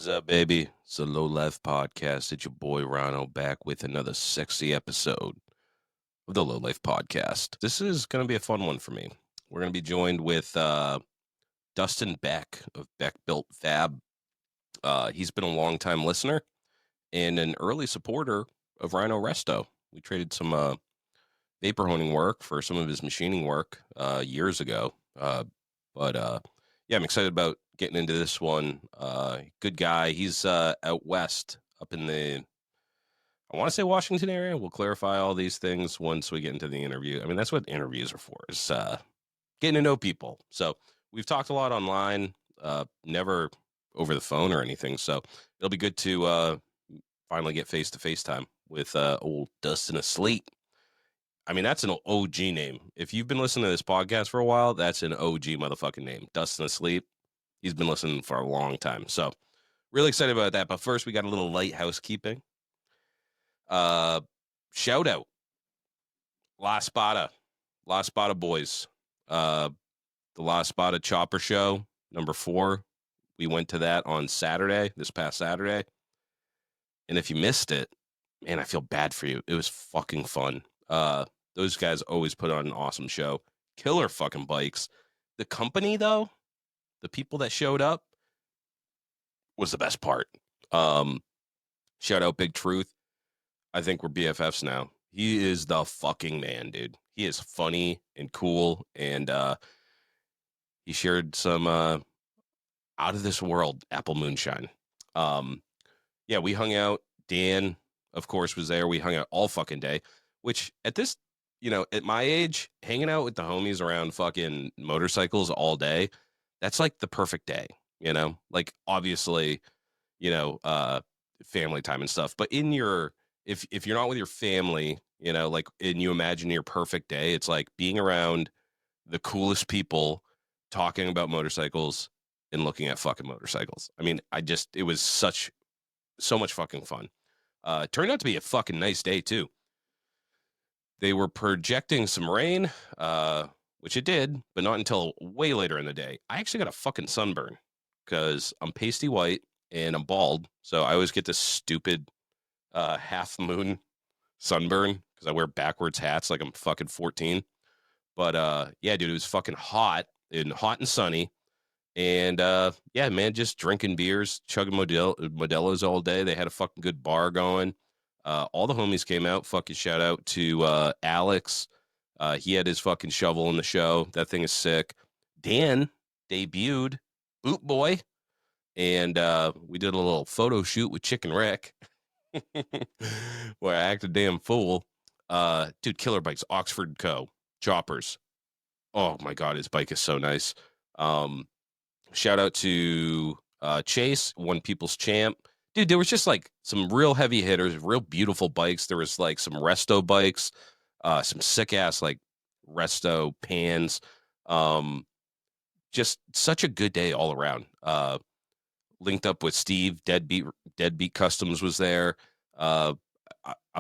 What's up, baby? It's the Lowlife podcast. It's your boy Rhino back with another sexy episode of the Lowlife podcast. This is going to be a fun one for me. We're going to be joined with Dustin Beck of Beck Built Fab. He's been a longtime listener and an early supporter of Rhino Resto. We traded some vapor honing work for some of his machining work years ago. Yeah, I'm excited about getting into this one. Good guy. He's out west, up in the, I want to say Washington area. We'll clarify all these things once we get into the interview. I mean, that's what interviews are for, is getting to know people. So we've talked a lot online, never over the phone or anything. So it'll be good to finally get face-to-face time with old Dustin Asleep. I mean, that's an OG name. If you've been listening to this podcast for a while, that's an OG motherfucking name. Dustin Asleep. He's been listening for a long time. So really excited about that. But first, we got a little light housekeeping. Shout out. La Spada boys. The La Spada Chopper Show, number 4. We went to that on Saturday, this past Saturday. And if you missed it, man, I feel bad for you. It was fucking fun. Those guys always put on an awesome show. Killer fucking bikes. The company, though, the people that showed up was the best part. Shout out Big Truth. I think we're BFFs now. He is the fucking man, dude. He is funny and cool, and he shared some out of this world apple moonshine. Yeah, we hung out. Dan, of course, was there. We hung out all fucking day, which at this, at my age, hanging out with the homies around fucking motorcycles all day, that's like the perfect day, like obviously, family time and stuff. But if you're not with your family, like, and you imagine your perfect day, it's like being around the coolest people talking about motorcycles and looking at fucking motorcycles. I mean, it was so much fucking fun. Turned out to be a fucking nice day too. They were projecting some rain, which it did, but not until way later in the day. I actually got a fucking sunburn because I'm pasty white and I'm bald. So I always get this stupid half moon sunburn because I wear backwards hats like I'm fucking 14. But yeah, dude, it was fucking hot and sunny. And yeah, man, just drinking beers, chugging Modelo's all day. They had a fucking good bar going. All the homies came out. Fucking shout out to Alex. He had his fucking shovel in the show. That thing is sick. Dan debuted Boot Boy. And we did a little photo shoot with Chicken Rick where I acted damn fool. Dude, killer bikes, Oxford Co. Choppers. Oh my God, his bike is so nice. Shout out to Chase, One People's Champ. Dude, there was just like some real heavy hitters, real beautiful bikes. There was like some resto bikes, some sick ass like resto pans. Just such a good day all around. Linked up with Steve, Deadbeat Customs was there. I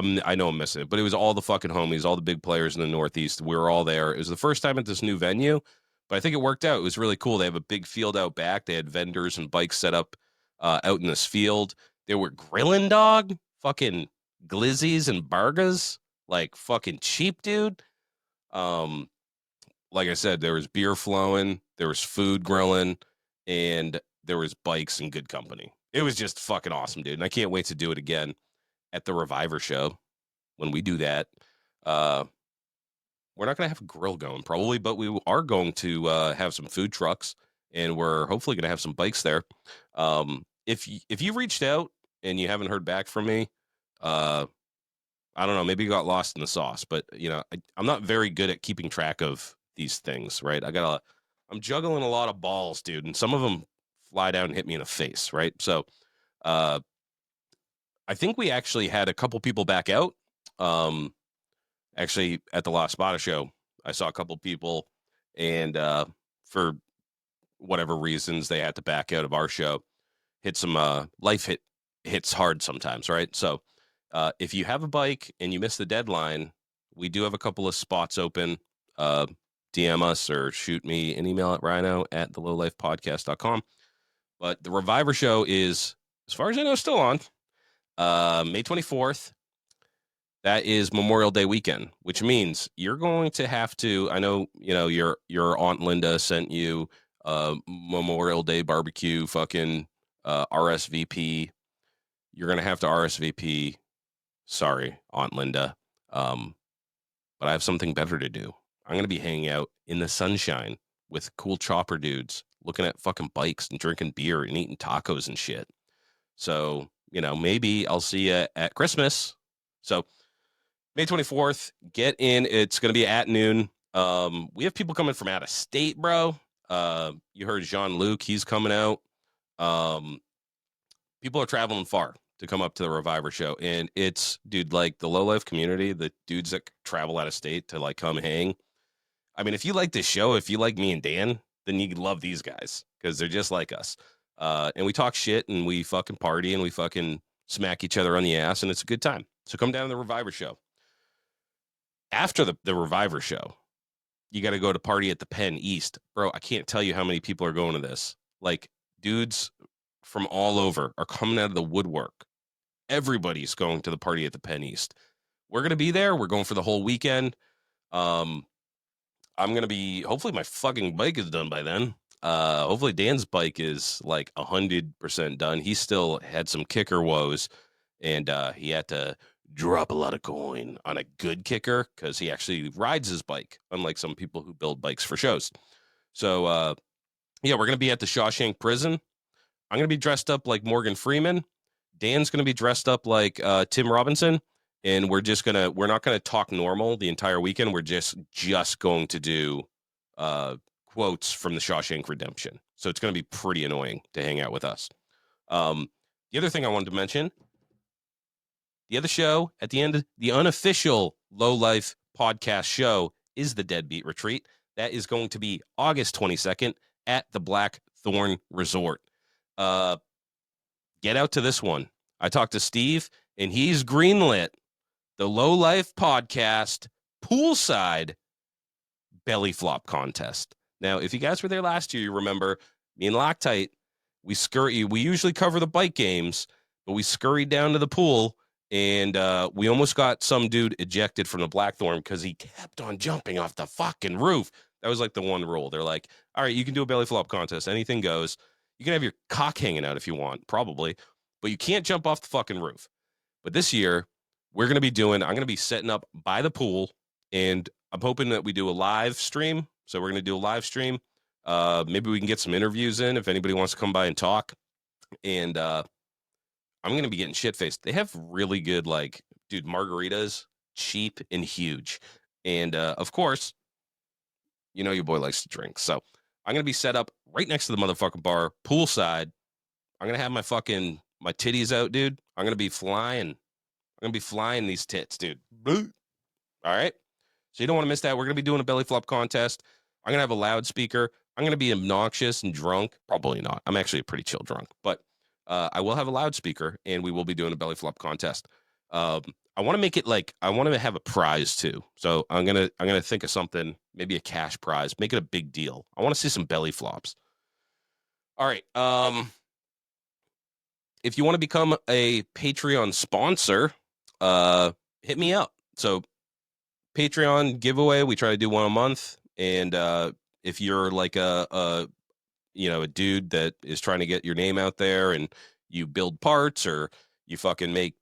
know I'm missing it, but it was all the fucking homies, all the big players in the Northeast. We were all there. It was the first time at this new venue, but I think it worked out. It was really cool. They have a big field out back. They had vendors and bikes set up out in this field. They were grilling, dog, fucking glizzies and burgers, like fucking cheap, dude. Like I said, there was beer flowing, there was food grilling, and there was bikes and good company. It was just fucking awesome, dude. And I can't wait to do it again at the Reviver show. When we do that, we're not going to have a grill going probably, but we are going to have some food trucks, and we're hopefully going to have some bikes there. If you reached out and you haven't heard back from me, I don't know, maybe you got lost in the sauce, but I'm not very good at keeping track of these things, right? I'm juggling a lot of balls, dude, and some of them fly down and hit me in the face, right? So I think we actually had a couple people back out. Actually, at the La Spada show, I saw a couple people, and for whatever reasons, they had to back out of our show. Hit some life hits hard sometimes, right? So if you have a bike and you miss the deadline, we do have a couple of spots open. DM us or shoot me an email at rhino@thelowlifepodcast.com. But the Reviver show is as far as I know, still on. May 24th. That is Memorial Day weekend, which means you're going to have to. I know, your Aunt Linda sent you Memorial Day barbecue fucking RSVP. You're gonna have to RSVP. Sorry, Aunt Linda. But I have something better to do. I'm gonna be hanging out in the sunshine with cool chopper dudes, looking at fucking bikes and drinking beer and eating tacos and shit. So, maybe I'll see you at Christmas. So May 24th, get in. It's going to be at noon. We have people coming from out of state, bro. You heard Jean-Luc, he's coming out. People are traveling far to come up to the Reviver show. And it's, dude, like the Lowlife community, the dudes that travel out of state to like come hang. I mean, if you like this show, if you like me and Dan, then you love these guys because they're just like us. And we talk shit and we fucking party and we fucking smack each other on the ass and it's a good time. So come down to the Reviver show. After the Reviver show, you got to go to Party at the Penn East. Bro, I can't tell you how many people are going to this. Like, dudes from all over are coming out of the woodwork. Everybody's going to the Party at the Penn East. We're going to be there. We're going for the whole weekend. I'm going to be, hopefully my fucking bike is done by then. Hopefully Dan's bike is like 100% done. He still had some kicker woes and he had to drop a lot of coin on a good kicker because he actually rides his bike, unlike some people who build bikes for shows. So, we're going to be at the Shawshank prison. I'm going to be dressed up like Morgan Freeman. Dan's going to be dressed up like Tim Robinson. And we're not going to talk normal the entire weekend. We're just going to do quotes from the Shawshank Redemption. So it's going to be pretty annoying to hang out with us. The other thing I wanted to mention, the other show at the end, the unofficial Lowlife podcast show is the Deadbeat Retreat. That is going to be August 22nd at the Blackthorn Resort. Get out to this one. I talked to Steve, and he's greenlit the Lowlife podcast poolside belly flop contest. Now, if you guys were there last year, you remember me and Loctite, we usually cover the bike games, but we scurried down to the pool. And we almost got some dude ejected from the Blackthorn because he kept on jumping off the fucking roof. That was like the one rule. They're like, all right, you can do a belly flop contest. Anything goes. You can have your cock hanging out if you want, probably. But you can't jump off the fucking roof. But this year, I'm going to be setting up by the pool. And I'm hoping that we do a live stream. So we're going to do a live stream. Maybe we can get some interviews in if anybody wants to come by and talk. And I'm going to be getting shit-faced. They have really good, margaritas, cheap and huge. And, of course, your boy likes to drink. So I'm going to be set up right next to the motherfucking bar, poolside. I'm going to have my titties out, dude. I'm going to be flying. These tits, dude. All right? So you don't want to miss that. We're going to be doing a belly flop contest. I'm going to have a loudspeaker. I'm going to be obnoxious and drunk. Probably not. I'm actually a pretty chill drunk. But I will have a loudspeaker, and we will be doing a belly flop contest. I want to make it I want to have a prize too. So I'm gonna think of something, maybe a cash prize. Make it a big deal. I want to see some belly flops. All right. If you want to become a Patreon sponsor, hit me up. So Patreon giveaway, we try to do one a month, and if you're like a dude that is trying to get your name out there and you build parts or you fucking make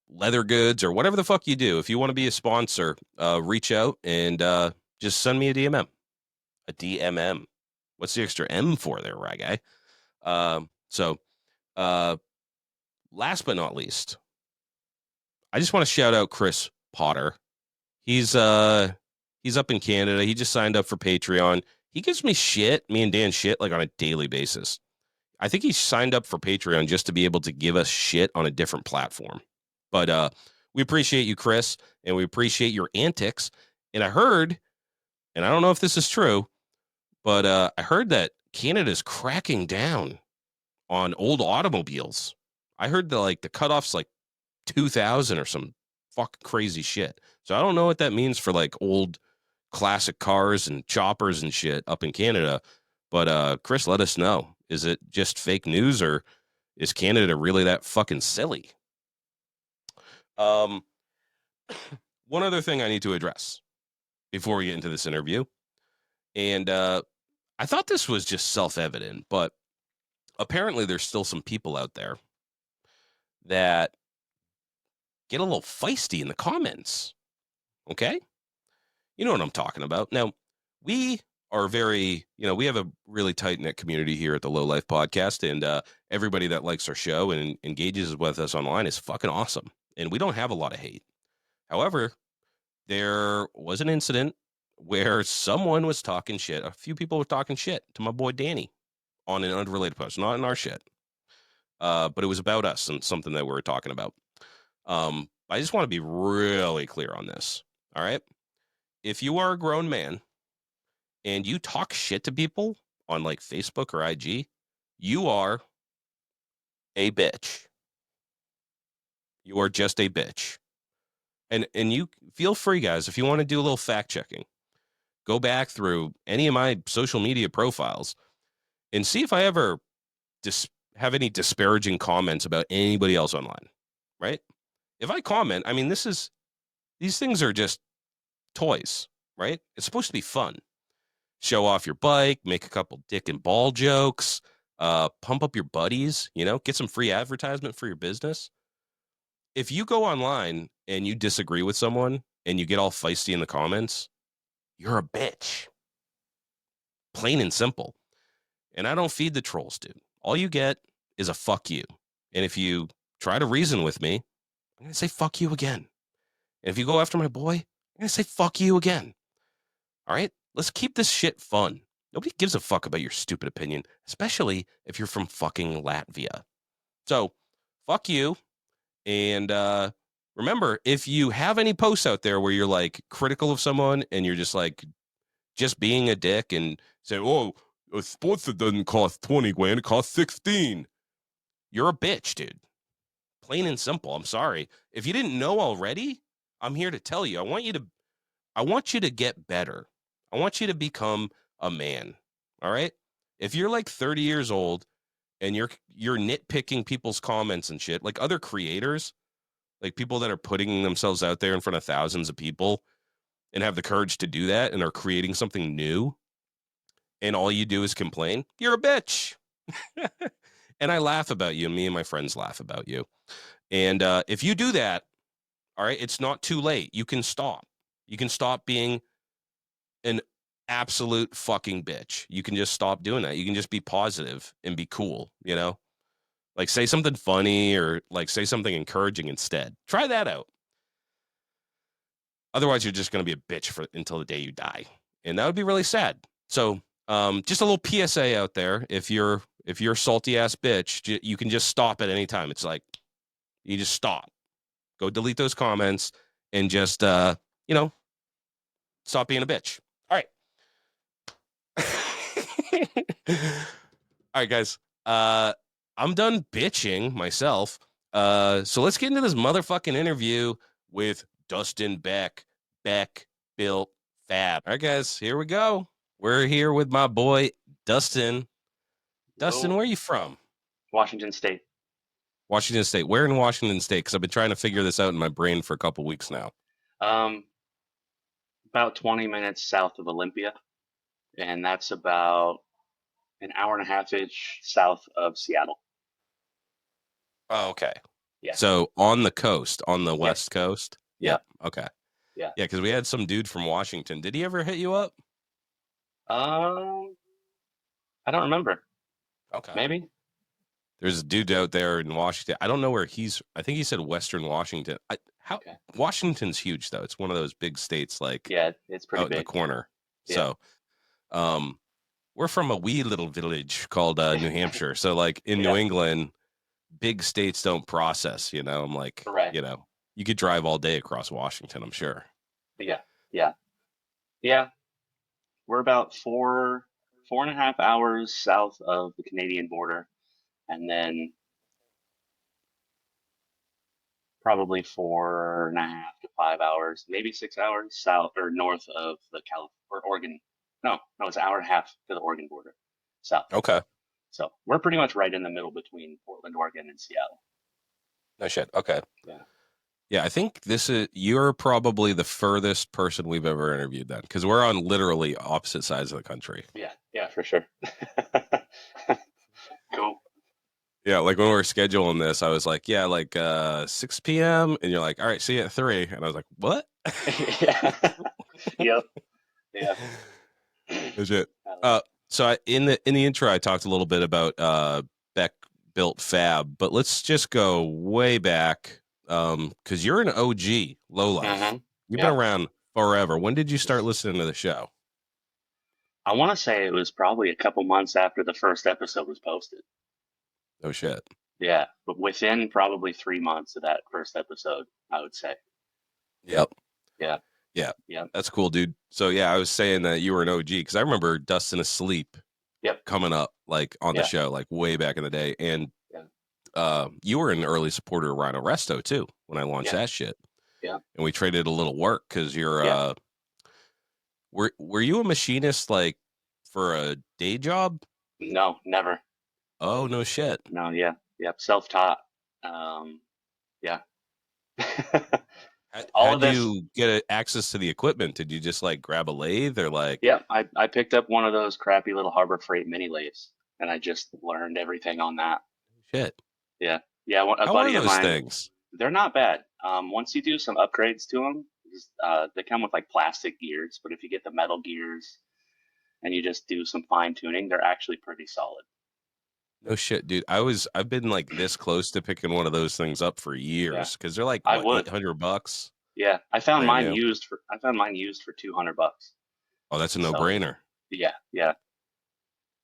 leather goods or whatever the fuck you do, if you want to be a sponsor, reach out and just send me a DMM. A DMM. What's the extra M for there, right guy? So last but not least, I just want to shout out Chris Potter. He's up in Canada. He just signed up for Patreon. He gives me me and Dan shit, on a daily basis. I think he signed up for Patreon just to be able to give us shit on a different platform. But we appreciate you, Chris, and we appreciate your antics. And I heard, and I don't know if this is true, but I heard that Canada's cracking down on old automobiles. I heard that, the cutoff's 2,000 or some fucking crazy shit. So I don't know what that means for, old classic cars and choppers and shit up in Canada. But Chris, let us know. Is it just fake news, or Is Canada really that fucking silly? Um, one other thing I need to address before we get into this interview, and I thought this was just self-evident, but apparently there's still some people out there that get a little feisty in the comments. Okay? You know what I'm talking about. Now, we are very, we have a really tight knit community here at the Lowlife podcast, and everybody that likes our show and engages with us online is fucking awesome. And we don't have a lot of hate. However, there was an incident where someone was talking shit. A few people were talking shit to my boy Danny on an unrelated post, not in our shit. But it was about us and something that we were talking about. I just want to be really clear on this. All right. If you are a grown man and you talk shit to people on like Facebook or IG, you are a bitch. You are just a bitch. And you feel free, guys, if you want to do a little fact checking, go back through any of my social media profiles and see if I ever have any disparaging comments about anybody else online, right? If I comment, I mean, these things are just toys, right? It's supposed to be fun. Show off your bike, make a couple dick and ball jokes, pump up your buddies, get some free advertisement for your business. If you go online and you disagree with someone and you get all feisty in the comments, you're a bitch. Plain and simple. And I don't feed the trolls, dude. All you get is a fuck you. And if you try to reason with me, I'm going to say fuck you again. And if you go after my boy, I'm going to say fuck you again. All right? Let's keep this shit fun. Nobody gives a fuck about your stupid opinion, especially if you're from fucking Latvia. So, fuck you. And remember, if you have any posts out there where you're like critical of someone and you're just like just being a dick and say, oh, a sports that doesn't cost 20 grand, it costs 16. You're a bitch, dude. Plain and simple. I'm sorry. If you didn't know already, I'm here to tell you. I want you to get better. I want you to become a man. All right? If you're like 30 years old and you're nitpicking people's comments and shit, like other creators, like people that are putting themselves out there in front of thousands of people and have the courage to do that and are creating something new, and all you do is complain, you're a bitch. And I laugh about you. Me and my friends laugh about you. And if you do that, all right, it's not too late. You can stop. You can stop being an absolute fucking bitch. You can just stop doing that. You can just be positive and be cool, Like say something funny or like say something encouraging instead. Try that out. Otherwise, you're just going to be a bitch until the day you die. And that would be really sad. So just a little PSA out there. If you're a salty ass bitch, you can just stop at any time. It's like you just stop. Go delete those comments and just stop being a bitch. All right. All right, guys. I'm done bitching myself. So let's get into this motherfucking interview with Dustin Beck. Beck Built Fab. All right, guys, here we go. We're here with my boy Dustin. Dustin, Hello. where are you from? Washington State. Washington State. Where in Washington State? Because I've been trying to figure this out in my brain for a couple weeks now. About 20 minutes south of Olympia, and that's about an hour and a half-ish south of Seattle. Oh, okay. Yeah. So on the coast, on the Yep. West Coast? Yep. Okay. Yeah. Yeah, because we had some dude from Washington. Did he ever hit you up? I don't remember. Okay. Maybe. There's a dude out there in Washington. I don't know where I think he said Western Washington. Okay. Washington's huge though. It's one of those big states like Yeah, it's pretty out big. in the corner. Yeah. So we're from a wee little village called New Hampshire. So like in New England, big states don't process, I'm like, Right. you could drive all day across Washington, I'm sure. Yeah. Yeah. Yeah. We're about 4.5 hours south of the Canadian border, and then probably 4.5 to 5 hours, maybe 6 hours south or north of the Oregon. No, it's an hour and a half to the Oregon border, south. Okay. So we're pretty much right in the middle between Portland, Oregon, and Seattle. No shit. Okay. Yeah. Yeah, I think you're probably the furthest person we've ever interviewed then, because we're on literally opposite sides of the country. Yeah. Yeah, for sure. Cool. Yeah, like when we were scheduling this, I was like, yeah, like 6 p.m. And you're like, all right, see you at 3. And I was like, what? Yeah. Yep. Yeah. Legit. So in the intro, I talked a little bit about Beck Built Fab, but let's just go way back because you're an OG Lowlife. Mm-hmm. You've been Yeah. around forever. When did you start listening to the show? I want to say it was probably a couple months after the first episode was posted. Oh shit. Yeah, but within probably 3 months of that first episode, I would say. Yep. Yeah. Yeah. Yep. That's cool, dude. So yeah, I was saying that you were an OG because I remember Dustin Asleep Yep. coming up like on the Yeah. show like way back in the day, and Yeah. you were an early supporter of Rhino Resto too when I launched Yeah. that shit. Yeah. And we traded a little work because you're Yeah. were you a machinist like for a day job? No, never. Oh no shit. No, yeah. Yep. Self-taught. Yeah. All of How'd this. you get access to the equipment? Did you just like grab a lathe or like Yeah, I picked up one of those crappy little Harbor Freight mini lathes, and I just learned everything on that. shit? Yeah. Yeah. A How are buddy of those mine. things? They're not bad. Once you do some upgrades to them, they come with like plastic gears, but if you get the metal gears and you just do some fine tuning, they're actually pretty solid. No shit, dude. I've been like this close to picking one of those things up for Yeah, years because they're like I what, would. $800 Yeah, I found brand mine new. used for $200. Oh, that's a So no-brainer. yeah, yeah,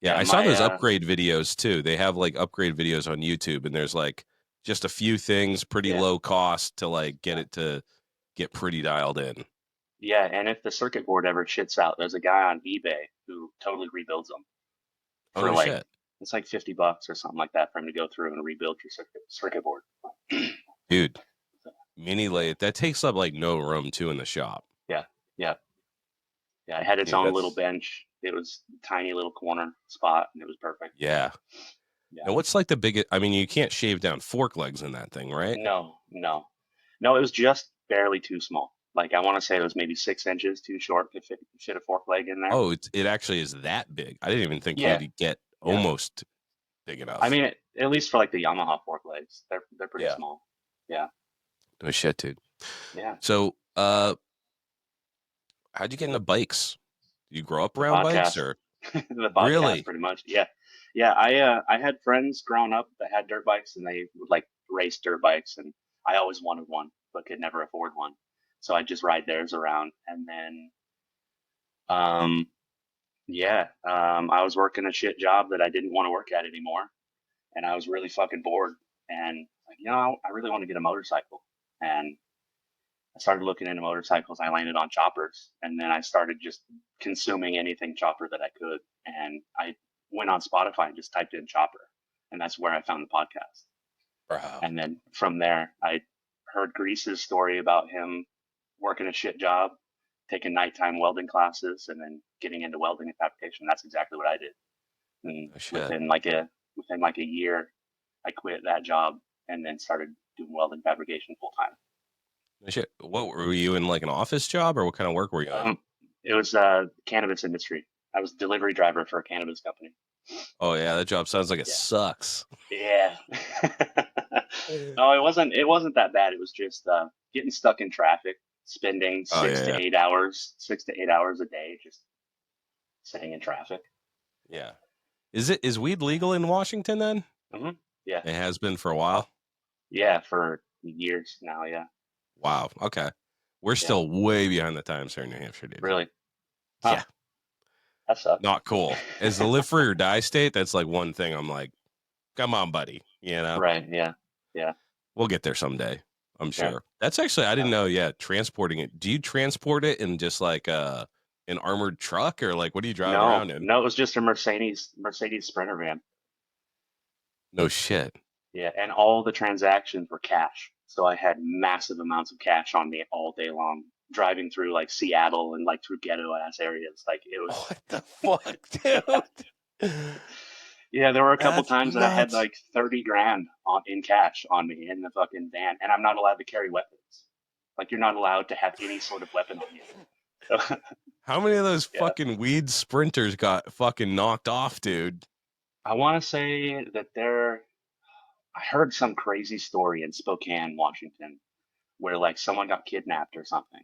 Yeah, yeah. I saw My those upgrade videos too. They have like upgrade videos on YouTube, and there's like just a few things, pretty yeah, low cost to like get yeah, it to get pretty dialed in. yeah. And if the circuit board ever shits out, there's a guy on eBay who totally rebuilds them Oh for no like shit, it's like $50 or something like that for him to go through and rebuild your circuit board. dude. Mini lathe that takes up like no room too in the shop. Yeah, yeah, yeah. It had its Dude, own little that's bench. It was a tiny little corner spot, and it was perfect. yeah. Yeah. Now what's like the biggest? I mean, you can't shave down fork legs in that thing, right? No, no, no. It was just barely too small. Like I want to say it was maybe 6 inches too short to fit a fork leg in there. Oh, it actually is that big. I didn't even think you Yeah, would get yeah. almost big I enough. mean, at least for like the Yamaha fork legs, they're pretty Yeah. small. Yeah, No shit, dude. yeah. So, how'd you get into bikes? Did you grow up The around bikes podcast, or the podcast, really? pretty much. Yeah, yeah. I had friends growing up that had dirt bikes, and they would like race dirt bikes, and I always wanted one, but could never afford one. So I just ride theirs around, and then um, yeah, I was working a shit job that I didn't want to work at anymore, and I was really fucking bored. And like, I really want to get a motorcycle. And I started looking into motorcycles. I landed on choppers, and then I started just consuming anything chopper that I could. And I went on Spotify and just typed in chopper, and that's where I found the podcast. Bro. And then from there, I heard Grease's story about him working a shit job, taking nighttime welding classes, and then getting into welding and fabrication. That's exactly what I did. And Oh shit. within like a year, I quit that job and then started doing welding fabrication full time. No shit. What were you in like an office job or what kind of work were you in? It was cannabis industry. I was delivery driver for a cannabis company. Oh yeah, that job sounds like it Yeah. sucks. Yeah. No, it wasn't. It wasn't that bad. It was just getting stuck in traffic, spending Oh six to yeah, eight hours, 6 to 8 hours a day, just sitting in traffic. yeah. Is weed legal in Washington then? Hmm. Yeah. It has been for a while. Yeah, for years now. Yeah. Wow. Okay. We're Yeah. still way behind the times here in New Hampshire, dude. Really? Huh. Yeah. That sucks. Not cool. As the live free or die state, that's like one thing I'm like, come on, buddy. You know, Right. Yeah. Yeah. we'll get there someday. I'm Yeah. sure. That's actually I didn't Yeah. know. Yeah, transporting it. Do you transport it in just like an armored truck or like what do you drive around No, in? no, it was just a Mercedes Sprinter van. No shit. Yeah, and all the transactions were cash. So I had massive amounts of cash on me all day long, driving through like Seattle and like through ghetto ass areas. Like it was, What the fuck, dude? Yeah, there were a couple That's times that I had nuts. like 30 grand in cash on me in the fucking van, and I'm not allowed to carry weapons. Like you're not allowed to have any sort of weapon on you. So, How many of those yeah, fucking weed sprinters got fucking knocked off, dude? I want to say that there. I heard some crazy story in Spokane, Washington, where like someone got kidnapped or something.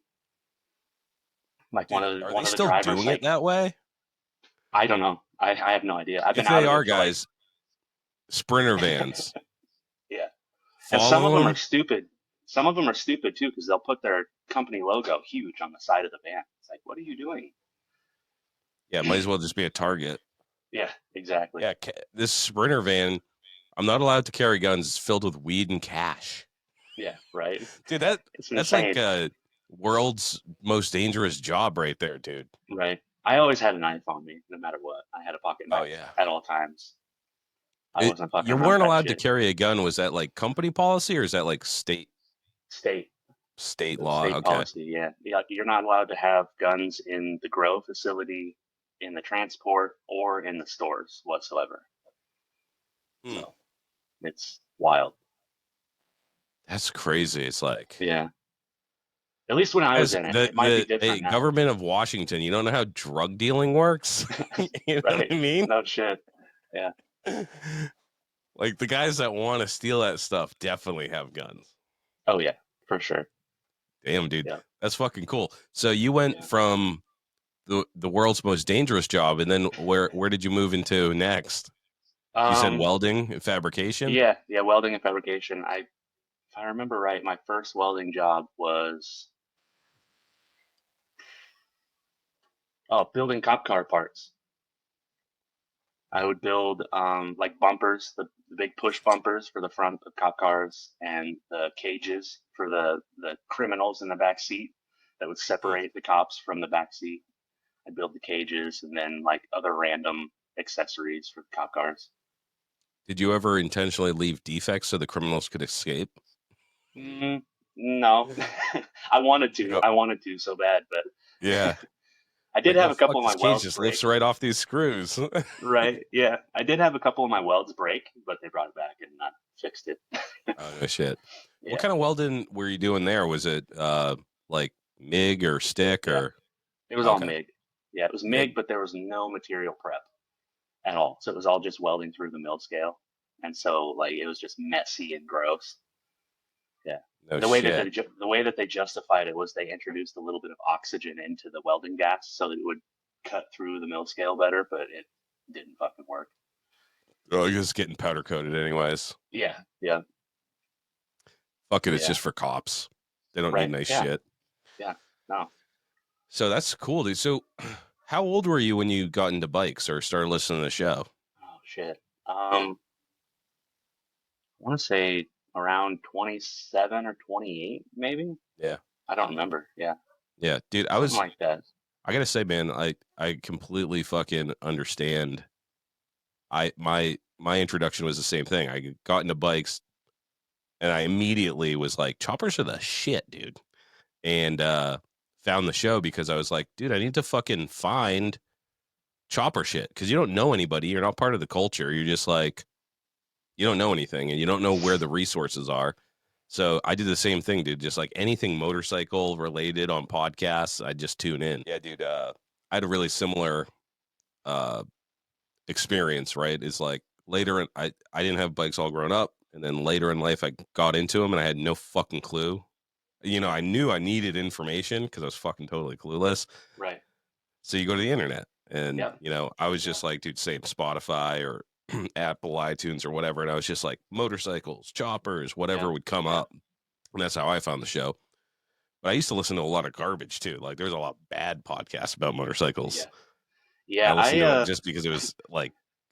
Like Dude, are one they of the still drivers, doing it like that way? I don't know. I have no idea. I've been If out they of it are, for like guys, sprinter vans, yeah. And some of follow them are them. stupid. Some of them are stupid too because they'll put their company logo huge on the side of the van. It's like, what are you doing? Yeah, might as well just be a target. Yeah, exactly. Yeah, this sprinter van, I'm not allowed to carry guns. It's filled with weed and cash. Yeah, right. Dude, It's that's like insane, world's most dangerous job right there, dude. right? I always had a knife on me, no matter what. I had a pocket Oh knife yeah. at all times. I wasn't fucking You around with weren't that allowed to shit. carry a gun. Was that like company policy or is that like State, state the law? state Okay. policy. Yeah, yeah. You're not allowed to have guns in the grow facility, in the transport, or in the stores whatsoever. Hmm. So it's wild. That's crazy. It's like Yeah. At least when I was as in it, it might be the different now. government of Washington, you don't know how drug dealing works. You know what Right. I mean? No shit. Yeah. Like the guys that want to steal that stuff definitely have guns. Oh yeah, for sure. Damn, dude, Yeah. that's fucking cool. So you went Yeah. from the world's most dangerous job, and then where did you move into next? You said Um. welding and fabrication. Yeah. Yeah. Welding and fabrication. If I remember right, my first welding job was building cop car parts. I would build like bumpers, the big push bumpers for the front of cop cars, and the cages for the criminals in the back seat that would Hmm. separate the cops from the back seat. I'd build the cages and then like other random accessories for the cop cars. Did you ever intentionally leave defects so the criminals could escape? Mm, no, I wanted You to. go, I wanted to so bad, but yeah. I did Like, have oh a fuck, couple of this my cage welds just break. lifts right off these screws. Right? Yeah, I did have a couple of my welds break, but they brought it back and fixed it. Oh no shit. What Yeah, kind of welding were you doing there? Was it like MIG or stick yeah. or It was all okay, MIG. Yeah, it was MIG? MIG, but there was no material prep at all. So it was all just welding through the mill scale, and so like it was just messy and gross. Yeah. No The way that shit. the way that they justified it was they introduced a little bit of oxygen into the welding gas so that it would cut through the mill scale better, but it didn't fucking work. Oh, you're just getting powder coated anyways. Yeah, yeah, Fuck it, it's yeah. just for cops. They don't need Right. nice Yeah, shit. yeah. No. So that's cool, dude. So how old were you when you got into bikes or started listening to the show? Oh shit. I want to say around 27 or 28, maybe. Yeah. I don't remember. Yeah, Yeah, dude, something like that. I gotta say, man, I completely fucking understand. My introduction was the same thing. I got into bikes and I immediately was like, choppers are the shit, dude. And found the show because I was like, dude, I need to fucking find chopper shit because you don't know anybody. You're not part of the culture. You're just like, you don't know anything and you don't know where the resources are. So I did the same thing, dude. Just like anything motorcycle related on podcasts, I just tune in. Yeah, dude. I had a really similar uh, experience, right? Is like I didn't have bikes all grown up. And then later in life, I got into them and I had no fucking clue. You know, I knew I needed information because I was fucking totally clueless. Right. So you go to the internet and, Yep. you know, I was Yep. just like, dude, same Spotify or Apple iTunes or whatever. And I was just like motorcycles, choppers, whatever Yep. would come Yep. up. And that's how I found the show. But I used to listen to a lot of garbage too. Like there's a lot of bad podcasts about motorcycles. Yeah. I Yeah. listened to it just because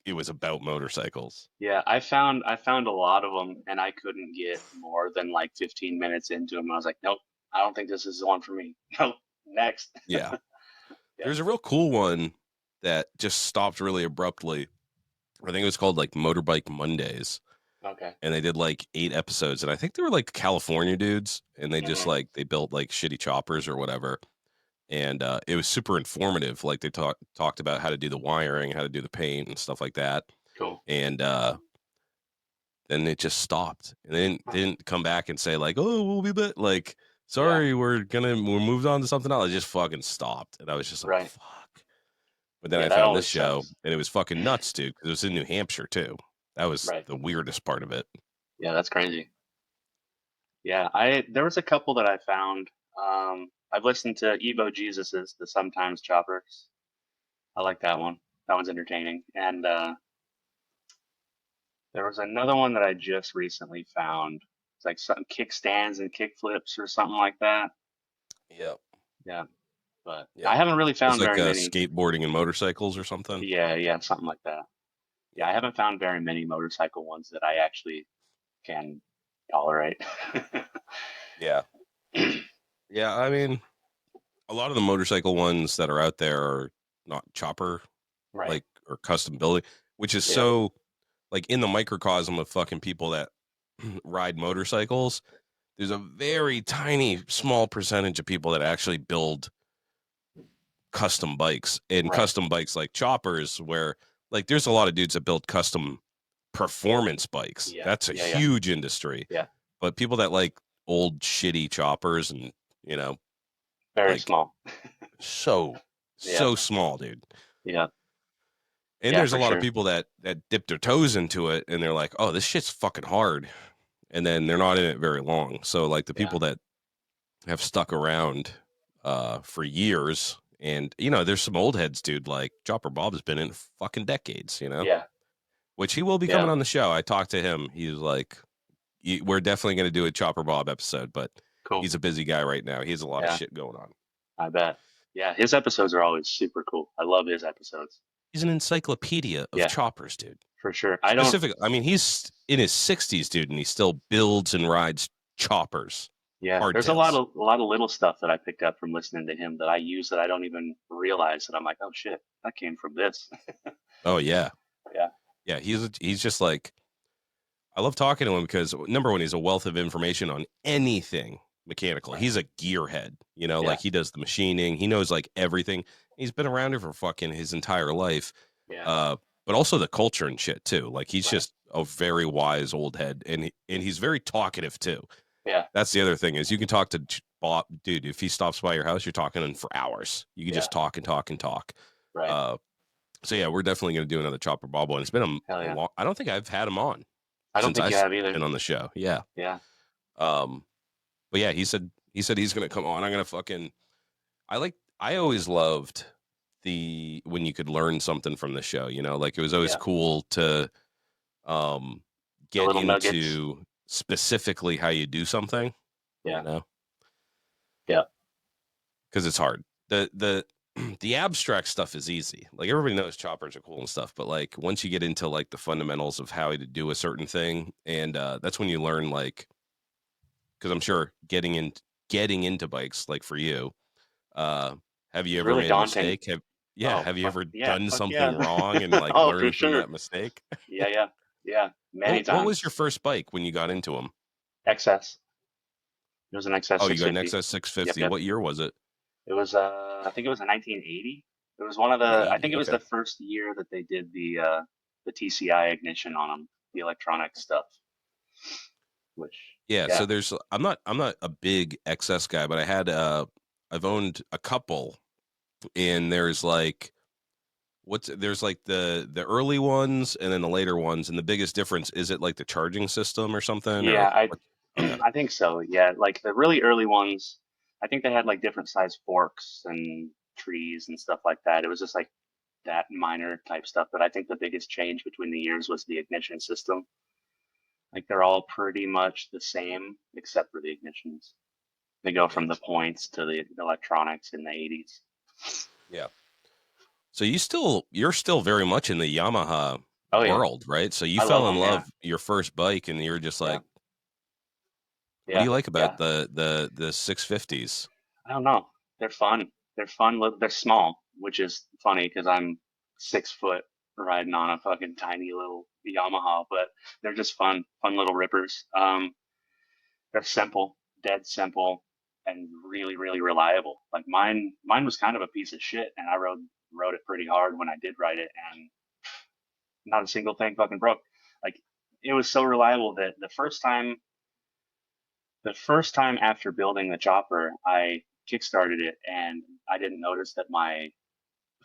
it was about motorcycles. Yeah. I found a lot of them, and I couldn't get more than like 15 minutes into them. I was like, nope, I don't think this is the one for me. Nope. Next. Yeah. Yeah. There's a real cool one that just stopped really abruptly. I think it was called like Motorbike Mondays. Okay. And they did like 8 episodes. And I think they were like California dudes. And they just Hmm. like, they built like shitty choppers or whatever. And it was super informative. Like they talked about how to do the wiring, how to do the paint and stuff like that. Cool. and then it just stopped, and they didn't come back and say like, oh, we'll be back. Like, Yeah. sorry, we're moved on to something else. It just fucking stopped, and I was just like, Right. fuck. But then Yeah, I that found this always show, sucks. and it was fucking nuts, dude. 'Cause it was in New Hampshire too. That was Right. the weirdest part of it. Yeah, that's crazy. Yeah, I there was a couple that I found. I've listened to Evo Jesus's the Sometimes Choppers. I like that one. That one's entertaining. And there was another one that I just recently found. It's like something kickstands and kickflips or something like that. Yep. Yeah, but I Yep. haven't really It's found like very many. skateboarding and motorcycles or something. Yeah, yeah, something like that. Yeah, I Yeah. haven't found very many motorcycle ones that I actually can tolerate. Yeah. Yeah. I mean, a lot of the motorcycle ones that are out there are not chopper Right. like or custom building, which is Yeah. so like in the microcosm of fucking people that ride motorcycles. There's a very tiny, small percentage of people that actually build custom bikes and Right. custom bikes like choppers, where like there's a lot of dudes that build custom performance bikes. Yeah. That's a Yeah. Yeah. huge industry. Yeah. But people that like old shitty choppers and you know Very like small. so Yeah. so small, dude. Yeah. And Yeah, there's a for lot of sure. people that dip their toes into it and they're like, oh, this shit's fucking hard, and then they're not in it very long. So like the Yeah. people that have stuck around for years, and there's some old heads, dude, like Chopper Bob has been in fucking decades, Yeah. which he will be coming Yeah. on the show. I talked to him. He was like, we're definitely going to do a Chopper Bob episode, but Cool. he's a busy guy right now. He has a lot of Yeah. shit going on. I bet. Yeah. His episodes are always super cool. I love his episodes. He's an encyclopedia of Yeah, choppers, dude. for sure. I don't, Specific. I mean, he's in his 60s, dude, and he still builds and rides choppers, yeah, there's hardtails. a lot of little stuff that I picked up from listening to him that I use that I don't even realize that I'm like, oh shit, that came from this. Oh yeah, Yeah. yeah. He's just like, I love talking to him because number one, he's a wealth of information on anything mechanical. Right. He's a gearhead, Yeah. like he does the machining. He knows like everything. He's been around it for fucking his entire life. Yeah. Uh, but also the culture and shit too. Like he's Right. just a very wise old head, and he's very talkative too. Yeah. That's the other thing is you can talk to Bob, dude. If he stops by your house, you're talking to him for hours. You can Yeah. just talk and talk and talk. Right. Uh, so yeah, we're definitely going to do another Chopper Bob one. It's been Hell a yeah. long. I don't think I've had him on I don't since think you I've have either. been on the show. Yeah. Yeah. But yeah, he said he's gonna come on. I'm gonna fucking. I always loved the when you could learn something from the show. Like it was always Yeah. cool to um The get little nuggets. into specifically how you do something. You Yeah. know, Yeah. because it's hard. The the abstract stuff is easy. Like everybody knows choppers are cool and stuff, but like once you get into like the fundamentals of how to do a certain thing, and that's when you learn like because I'm sure getting into bikes like for you, uh, have you It's ever really made a daunting. mistake? Oh, Have you fuck. ever Yeah. done Fuck something yeah. wrong and like Oh, for learned from sure. that mistake? Yeah. Yeah. Yeah. Many What was your times. first bike when you got into them? XS. It was an XS Oh, you got an 650. XS Yep. 650. Yep. What year was it? It was I think it was in 1980. It was one of In the I think 80. it was Okay. the first year that they did the TCI ignition on them, the electronic stuff. Which Yeah, yeah. so I'm not a big XS guy, but I've owned a couple, and there's like the early ones and then the later ones, and the biggest difference is it like the charging system or something Yeah, or I what? Okay. I think so. Yeah, like the really early ones, I think they had like different size forks and trees and stuff like that. It was just like that minor type stuff, but I think the biggest change between the years was the ignition system. Like they're all pretty much the same except for the ignitions. They go Yeah. from the points to the electronics in the 80s. Yeah. So you're still very much in the Yamaha Oh yeah, world, right? So you I love fell in them. Yeah, love your first bike and you're just yeah, like, what do yeah, you like yeah. about the 650s? I don't know. They're fun. They're fun. They're small, which is funny because I'm 6 foot riding on a fucking tiny little Yamaha, but they're just fun, fun little rippers. They're simple, dead simple, and really, really reliable. Like mine was kind of a piece of shit, and I rode it pretty hard when I did ride it, and not a single thing fucking broke. Like it was so reliable that the first time after building the chopper, I kickstarted it and I didn't notice that my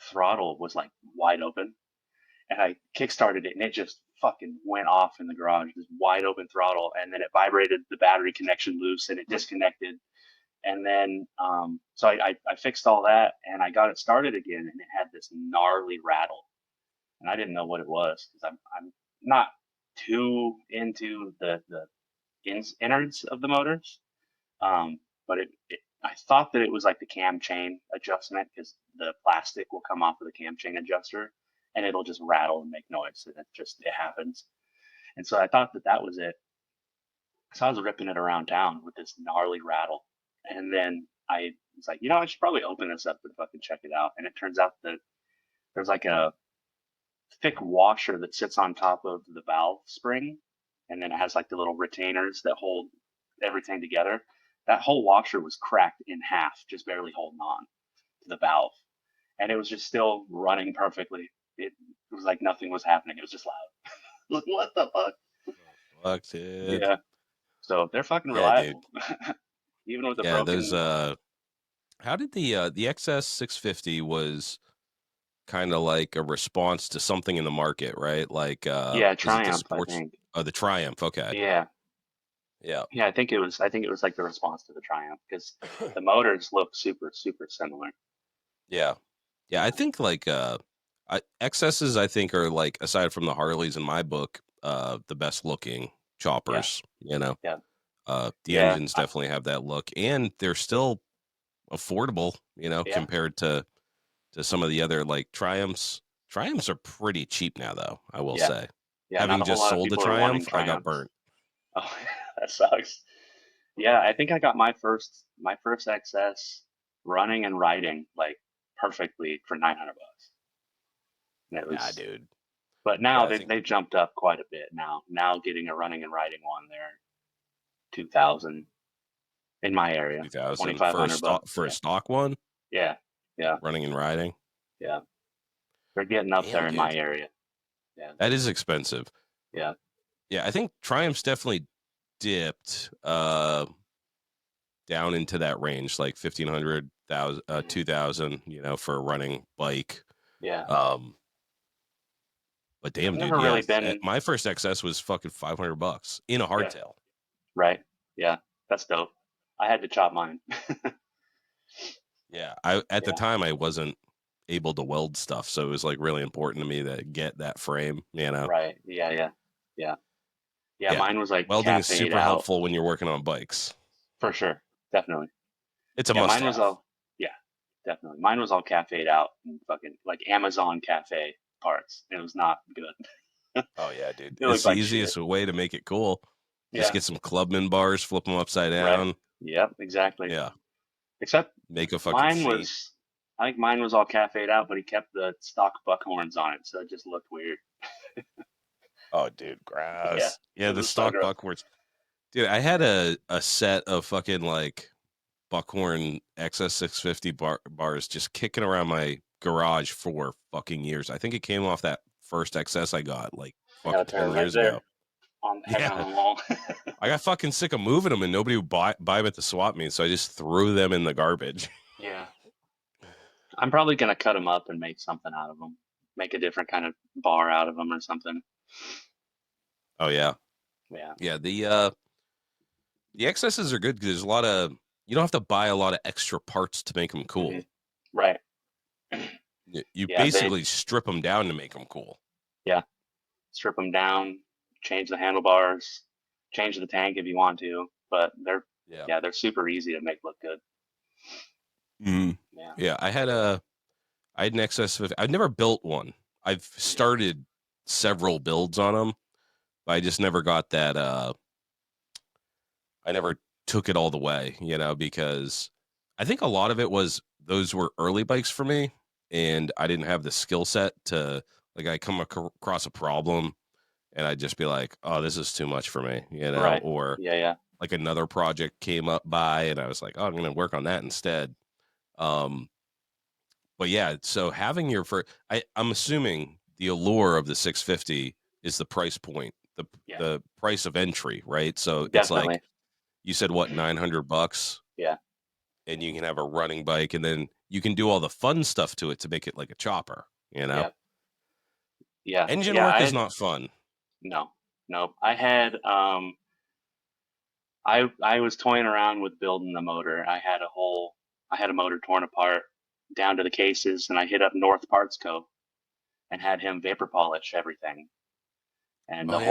throttle was like wide open. And I kickstarted it and it just fucking went off in the garage, this wide open throttle. And then it vibrated the battery connection loose and it disconnected. And then, so I fixed all that and I got it started again and it had this gnarly rattle. And I didn't know what it was because I'm not too into the innards of the motors. But I thought that it was like the cam chain adjustment because the plastic will come off of the cam chain adjuster and it'll just rattle and make noise. And it happens. And so I thought that that was it. So I was ripping it around town with this gnarly rattle. And then I was like, I should probably open this up and fucking check it out. And it turns out that there's like a thick washer that sits on top of the valve spring. And then it has like the little retainers that hold everything together. That whole washer was cracked in half, just barely holding on to the valve. And it was just still running perfectly. It was like nothing was happening. It was just loud. Like, what the fuck? Fuck, dude. Yeah. So they're fucking Yeah, dude. reliable. Even with the Yeah, broken. those how did the XS 650 was kind of like a response to something in the market, right? Like Yeah, is it the Triumph, I sports think. the Triumph, okay. Yeah. Yeah. Yeah, I think it was like the response to the Triumph because the motors look super, super similar. Yeah. Yeah, I think like XSs I think are like aside from the Harleys in my book, the best looking Yeah. choppers, you know. Yeah. The Yeah. engines definitely have that look and they're still affordable, Yeah. compared to some of the other like Triumphs. Triumphs are pretty cheap now though, I will Yeah. say. Yeah. Not Having a whole just lot of sold the people are wanting Triumph, I got Triumphs. burnt. Oh, that sucks. Yeah, I think I got my first XS running and riding like perfectly for $900. And it Yeah, was, dude. but Yeah, now I think they jumped up quite a bit now. Now getting a running and riding one, they're 2,000 in my area, 2000 25 for a hundred bucks. a stock one, Yeah, yeah, running and riding. yeah. They're getting up Damn, there in my dude. area. Yeah, That is expensive. yeah, Yeah, I think Triumph's definitely dipped down into that range, like 1,500, 2,000, for a running bike. yeah. Um, but I've damn, dude, never yeah, really been. my first XS was fucking $500 in a Yeah, hardtail. right. Yeah, that's dope. I had to chop mine. Yeah, I at the Yeah, time I wasn't able to weld stuff, so it was like really important to me to get that frame. right. Yeah, yeah, yeah, yeah. Yeah, Mine was like welding is cafe'd super out helpful when you're working on bikes. for sure. Definitely. It's a Yeah, mine was must-have. all. Yeah, definitely. Mine was all cafe'd out and fucking like Amazon cafe parts. It was not good. Oh yeah, dude, It it's looked the like shit. easiest way to make it cool. Just Yeah. get some Clubman bars, flip them upside Right. down. Yep. Exactly. Yeah, Except make a fucking mine sheet. was. I think mine was all cafe'd out, but he kept the stock buckhorns on it, so it just looked weird. Oh, dude, Yeah. gross. Yeah, It the was so stock gross. buckhorns. Dude, I had a set of fucking like Buckhorn XS 650 bars just kicking around my garage for fucking years. I think it came off that first XS I got like I got fucking a pair 10 right years there ago. hanging on Yeah. the wall. I got fucking sick of moving them and nobody would buy them at the swap meet, so I just threw them in the garbage. Yeah. I'm probably gonna cut them up and make something out of them. Make a different kind of bar out of them or something. Oh yeah. Yeah. Yeah, the XSs are good because there's a lot of you don't have to buy a lot of extra parts to make them Hmm. cool. Right. You Yeah. basically strip them down to make them cool. Yeah. Strip them down, change the handlebars, change the tank if you want to, but Yeah. they're super easy to make look good. Mhm. Yeah. Yeah, I had an XS50. I've never built one. I've started several builds on them, but I just never got that. I never took it all the way, because I think a lot of it was those were early bikes for me, and I didn't have the skill set to like. I come across a problem, and I'd just be like, "Oh, this is too much for me," Right. or Yeah. Yeah. like another project came up by, and I was like, "Oh, I'm going to work on that instead." Um, but yeah, so having your first, I'm assuming the allure of the 650 is the price point, Yeah, the price of entry, right? So it's like definitely. you said, what, $900, Yeah, and you can have a running bike, and then you can do all the fun stuff to it to make it like a chopper. You know, yeah, yeah, engine yeah. work is not fun. No, no. I was toying around with building the motor. I had a motor torn apart down to the cases, and I hit up North Parts Co. and had him vapor polish everything. And Oh yeah,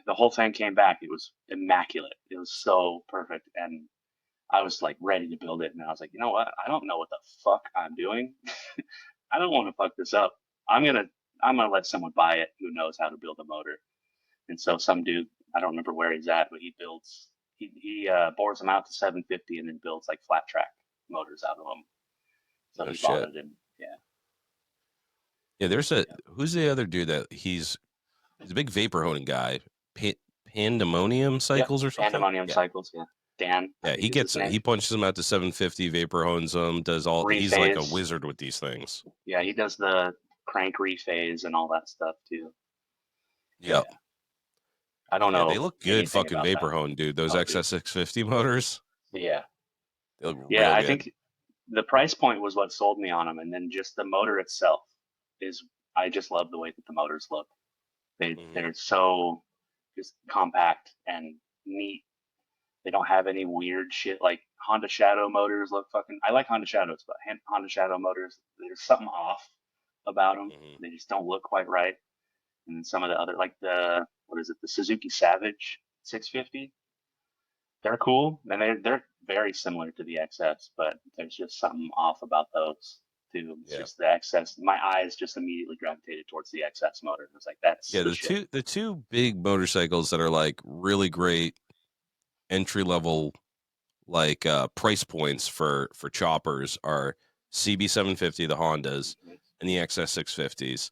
the whole thing came back. It was immaculate. It was so perfect, and I was like ready to build it. And I was like, you know what? I don't know what the fuck I'm doing. I don't want to fuck this up. I'm gonna I'm gonna let someone buy it who knows how to build a motor. And so some dude, I don't remember where he's at, but he bores them out to 750 and then builds like flat track motors out of them. So no he bought shit. it, and yeah, Yeah, there's a yeah, who's the other dude that he's a big vapor honing guy. Pa- Pandemonium yep. cycles or something. Pandemonium Yeah, cycles, yeah. Dan, I yeah. think is his name. He punches them out to 750, vapor hones them, does all. He's like a Rephase, wizard with these things. yeah, he does the crank rephase and all that stuff too. Yep. Yeah, I don't Yeah, they know look good, anything fucking about that. vapor hone, dude. Those Oh, dude, XS650 motors, yeah, they look yeah. real I good. think the price point was what sold me on them, and then just the motor itself is. I just love the way that the motors look. Hmm. They're so just compact and neat. They don't have any weird shit like Honda Shadow motors look fucking. I like Honda Shadows, but Honda Shadow motors, there's something off about them. Hmm. They just don't look quite right. And then some of the other, like the what is it, the Suzuki Savage 650, they're cool and they're very similar to the XS, but there's just something off about those too. It's Yeah, just the XS. My eyes just immediately gravitated towards the XS motor. It's like that's yeah. the shit. The two big motorcycles that are like really great entry level like price points for choppers are CB750, the Hondas, Mhm. and the XS650s.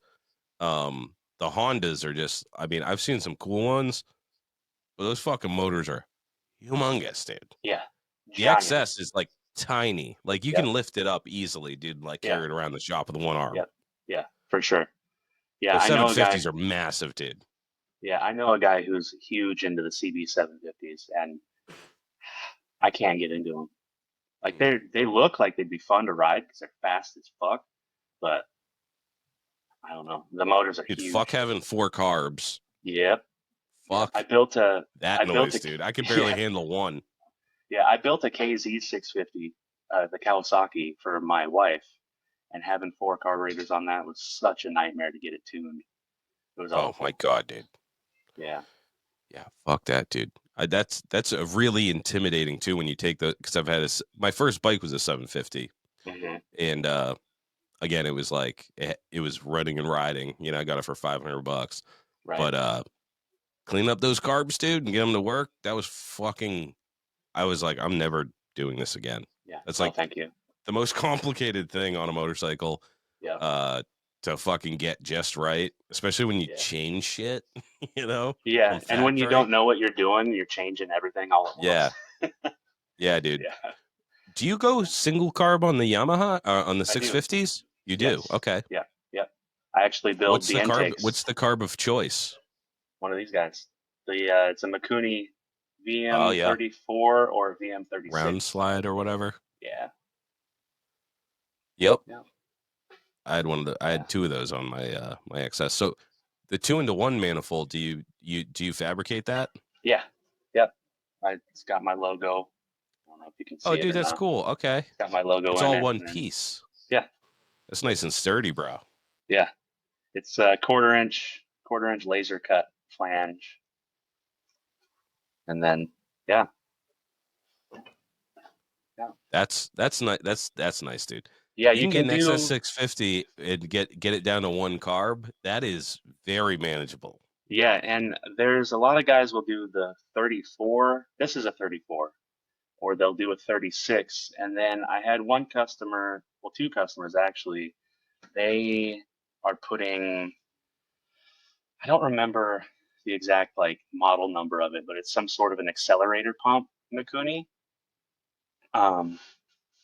The Hondas are just, I mean, I've seen some cool ones, but those fucking motors are humongous, dude. Yeah, The giant. XS is like tiny. Like you Yep. can lift it up easily, dude, and like Yeah. carry it around the shop with one arm. Yep. Yeah. For sure. Yeah, Those I know a guy. 750s are massive, dude. Yeah, I know a guy who's huge into the CB 750s, and I can't get into them. Like Mhm. they look like they'd be fun to ride because they're fast as fuck, but I don't know. The motors are Dude, fuck huge. having four carbs. Yep. Yep. Fuck that I built noise, a dude. I can barely yeah, handle one. yeah, I built a KZ 650, the Kawasaki for my wife, and having four carburetors on that was such a nightmare to get it tuned. It was Oh my awful. god, dude. Yeah. Yeah, fuck that, dude. That's a really intimidating too when you take the because I've had my first bike was a 750, Hmm. and again it was like it was running and riding. You know, I got it for $500, Right. but clean up those carbs, dude, and get them to work. That was fucking. I was like, I'm never doing this again. Yeah. That's No, like thank you. the most complicated thing on a motorcycle Yeah. uh to fucking get just right, especially when you Yeah. change shit, you know, Yeah. from And when you factory. don't know what you're doing, you're changing everything all at Yeah. once. Yeah, dude. Yeah. Do you go Yeah. single carb on the Yamaha on the I do. 650s? You do. Yes. Okay. Yeah. Yeah. I actually build the intakes. What's the carb of choice? One of these guys. It's a Mikuni Oh yeah, VM34 or round VM36. slide or whatever. Yeah. Yep. Yeah. I Yeah. had two of those on my my XS. So the 2-into-1 manifold, do you fabricate that? Yeah. Yep. It's got my logo. I don't know if you can Oh see it dude, or that's not. cool. Okay. It's got my logo It's in all it, one and then piece. yeah, That's nice and sturdy, bro. yeah. It's a quarter inch laser cut flange, and then yeah, yeah, That's nice. That's nice, dude. yeah. You You can get can an XS do 650 and get it down to one carb. That is very manageable. yeah, and there's a lot of guys will do the 34. This is a 34, or they'll do a 36. And then I had one customer, well, two customers actually. They are putting, I don't remember the exact like model number of it, but it's some sort of an accelerator pump, Mikuni. Um,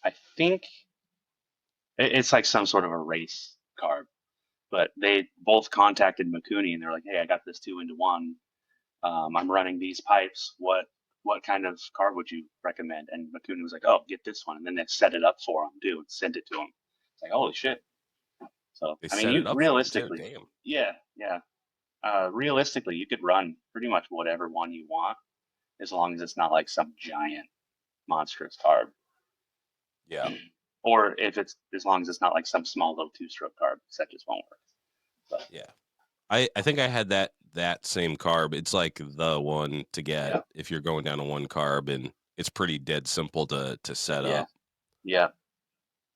I think it's like some sort of a race carb, but they both contacted Mikuni and they're like, "Hey, I got this 2-into-1. I'm running these pipes. What kind of carb would you recommend?" And Mikuni was like, "Oh, get this one." And then they set it up for him too and sent it to him. It's like, holy shit. So They I mean, set you it up for him too. realistically, Damn. yeah, yeah. Realistically, you could run pretty much whatever one you want as long as it's not like some giant monstrous carb, Yeah. or if it's as long as it's not like some small little two-stroke carb, that just won't work. But Yeah. I think I had that same carb. It's like the one to get yeah, if you're going down to one carb, and it's pretty dead simple to set yeah, up. yeah,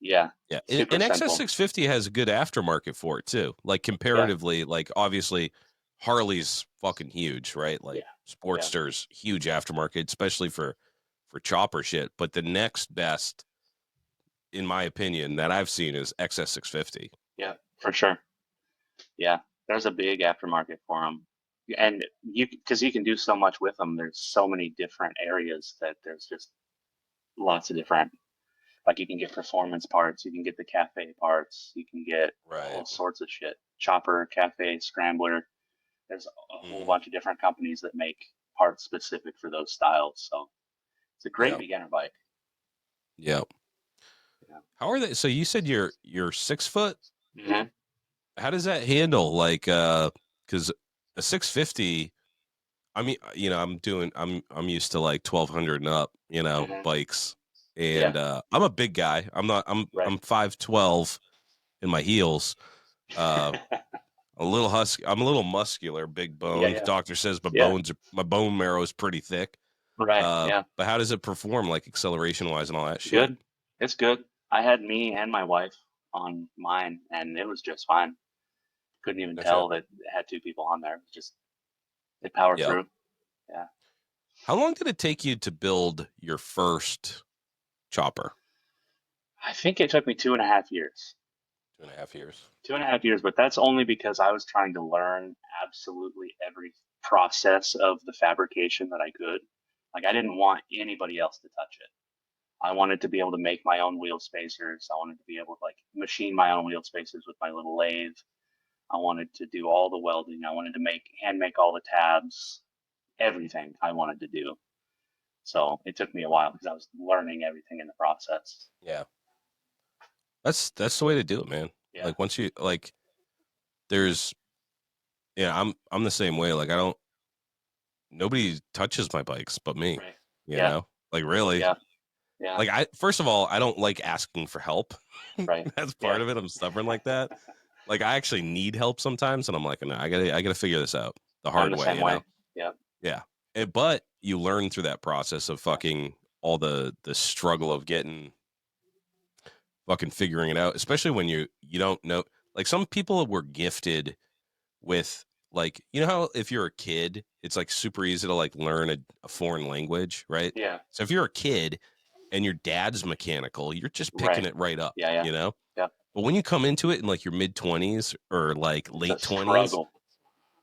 yeah. Yeah, Super and XS simple. 650 has a good aftermarket for it too. Like Yeah, comparatively, like obviously Harley's fucking huge, right? yeah, Like yeah, Sportster's huge aftermarket, especially for chopper shit. But the next best, in my opinion, that I've seen is XS 650. yeah, for sure. Yeah, there's a big aftermarket for them, and you because you can do so much with them. There's so many different areas that there's just lots of different. Like you can get performance parts, you can get the cafe parts, you can get all Right. sorts of shit. Chopper, cafe, scrambler. There's a whole Hmm. bunch of different companies that make parts specific for those styles. So it's a great Yep. beginner bike. Yep. Yeah. How are they? So you said you're 6 foot. Hmm. How does that handle? Like, because a 650. I mean, I'm used to like 1200 and up, Hmm. bikes, Yeah. and I'm a big guy. Right. I'm 5'12" in my heels. Uh, a little husky. I'm a little muscular, big Yeah. bone. Yeah. Doctor says Yeah. my bone marrow is pretty thick. Right. Yeah. But how does it perform, like acceleration wise and all that shit? Good. It's good. I had me and my wife on mine, and it was just fine. Couldn't even No shit. tell that it had two people on there. It was just it powered Yep. through. Yeah. How long did it take you to build your first chopper? I think it took me 2.5 years. 2.5 years. 2.5 years, but that's only because I was trying to learn absolutely every process of the fabrication that I could. Like I didn't want anybody else to touch it. I wanted to be able to make my own wheel spacers. I wanted to be able to like machine my own wheel spacers with my little lathe. I wanted to do all the welding. I wanted to hand make all the tabs, everything I wanted to do. So it took me a while because I was learning everything in the process. Yeah. That's the way to do it, man. Yeah. Like once you like there's yeah, I'm the same way. Like I don't nobody touches my bikes but me, Right. you Yeah. know? Like really. Yeah. Yeah. Like I first of all, I don't like asking for help. Right. That's Yeah. part of it. I'm stubborn like that. Like I actually need help sometimes and I'm like, no, I gotta figure this out the I'm hard the way, same way. Yeah. Yeah. But you learn through that process of Yeah. fucking all the struggle of getting fucking figuring it out, especially when you don't know. Like some people were gifted with like how if you're a kid, it's like super easy to like learn a foreign language, right? Yeah. So if you're a kid and your dad's mechanical, you're just picking Right. it right up, Yeah. Yeah. Yeah. But when you come into it in like your mid 20s or like It's a late 20s, struggle.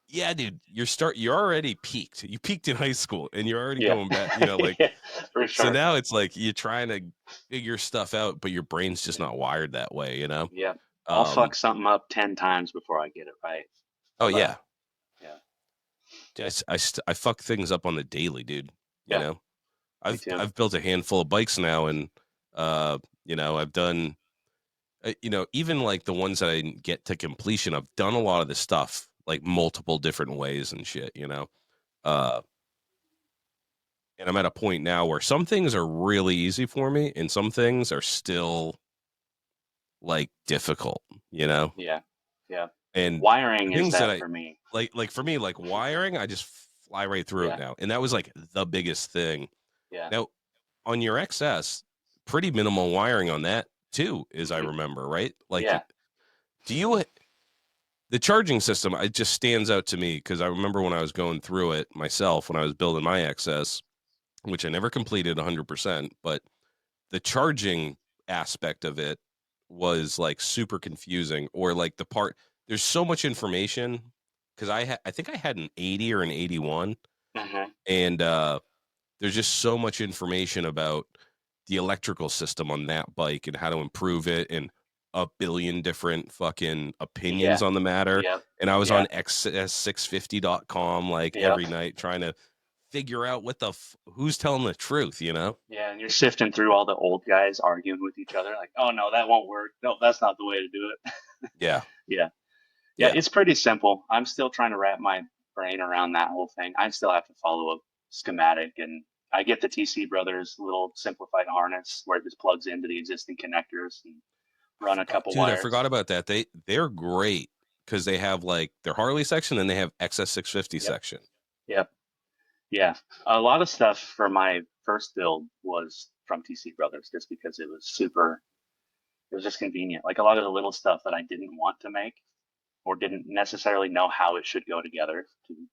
yeah, dude, you're already peaked. You peaked in high school and you're already Yeah. going back, like Yeah. For so sure. now it's like you're trying to figure stuff out, but your brain's just not wired that way. Yeah. I'll Um, fuck something up 10 times before I get it right. oh But yeah, yeah. I fuck things up on the daily, dude. You Yeah. know, Me I've too. I've built a handful of bikes now, and I've done, even like the ones that I didn't get to completion. I've done a lot of the stuff like multiple different ways and shit. Uh, and I'm at a point now where some things are really easy for me, and some things are still like difficult. Yeah. Yeah. And the Wiring is things that that I for me. like for me, like wiring, I just fly right through it Yeah. now. And that was like the biggest thing. Yeah. Now, on your XS, pretty minimal wiring on that too, as I Hmm. remember, right? Like, Yeah. do you the charging system? It just stands out to me because I remember when I was going through it myself when I was building my XS, which I never completed 100%, but the charging aspect of it was like super confusing, or like there's so much information because I think I had an 80 or an 81, Hmm. and there's just so much information about the electrical system on that bike and how to improve it, and a billion different fucking opinions Yeah. on the matter. Yep. And I was Yeah. on XS650.com like Yep. every night trying to figure out who's telling the truth, you know? Yeah, and you're sifting through all the old guys arguing with each other, like, oh no, that won't work. No, that's not the way to do it. Yeah. Yeah. Yeah, Yeah. it's pretty simple. I'm still trying to wrap my brain around that whole thing. I still have to follow a schematic, and I get the TC Brothers little simplified harness where it just plugs into the existing connectors and run a couple I wires. forgot about that. They're great because they have like their Harley section and they have XS650 Yep. section. Yep. Yeah. A lot of stuff for my first build was from TC Brothers just because it was just convenient. Like a lot of the little stuff that I didn't want to make or didn't necessarily know how it should go together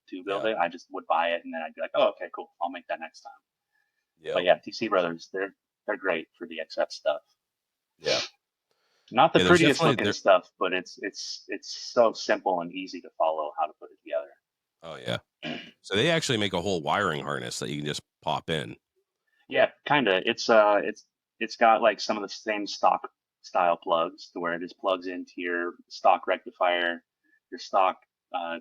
to build Yeah. it, I just would buy it and then I'd be like, oh, okay, cool. I'll make that next time. Yeah. But yeah, TC Brothers, they're great for the XF stuff. Yeah. Not the Yeah. There's prettiest definitely looking stuff, but it's so simple and easy to follow how to put it Oh yeah. So they actually make a whole wiring harness that you can just pop in. Yeah, kind of. It's got like some of the same stock style plugs to where it just plugs into your stock rectifier, your stock uh,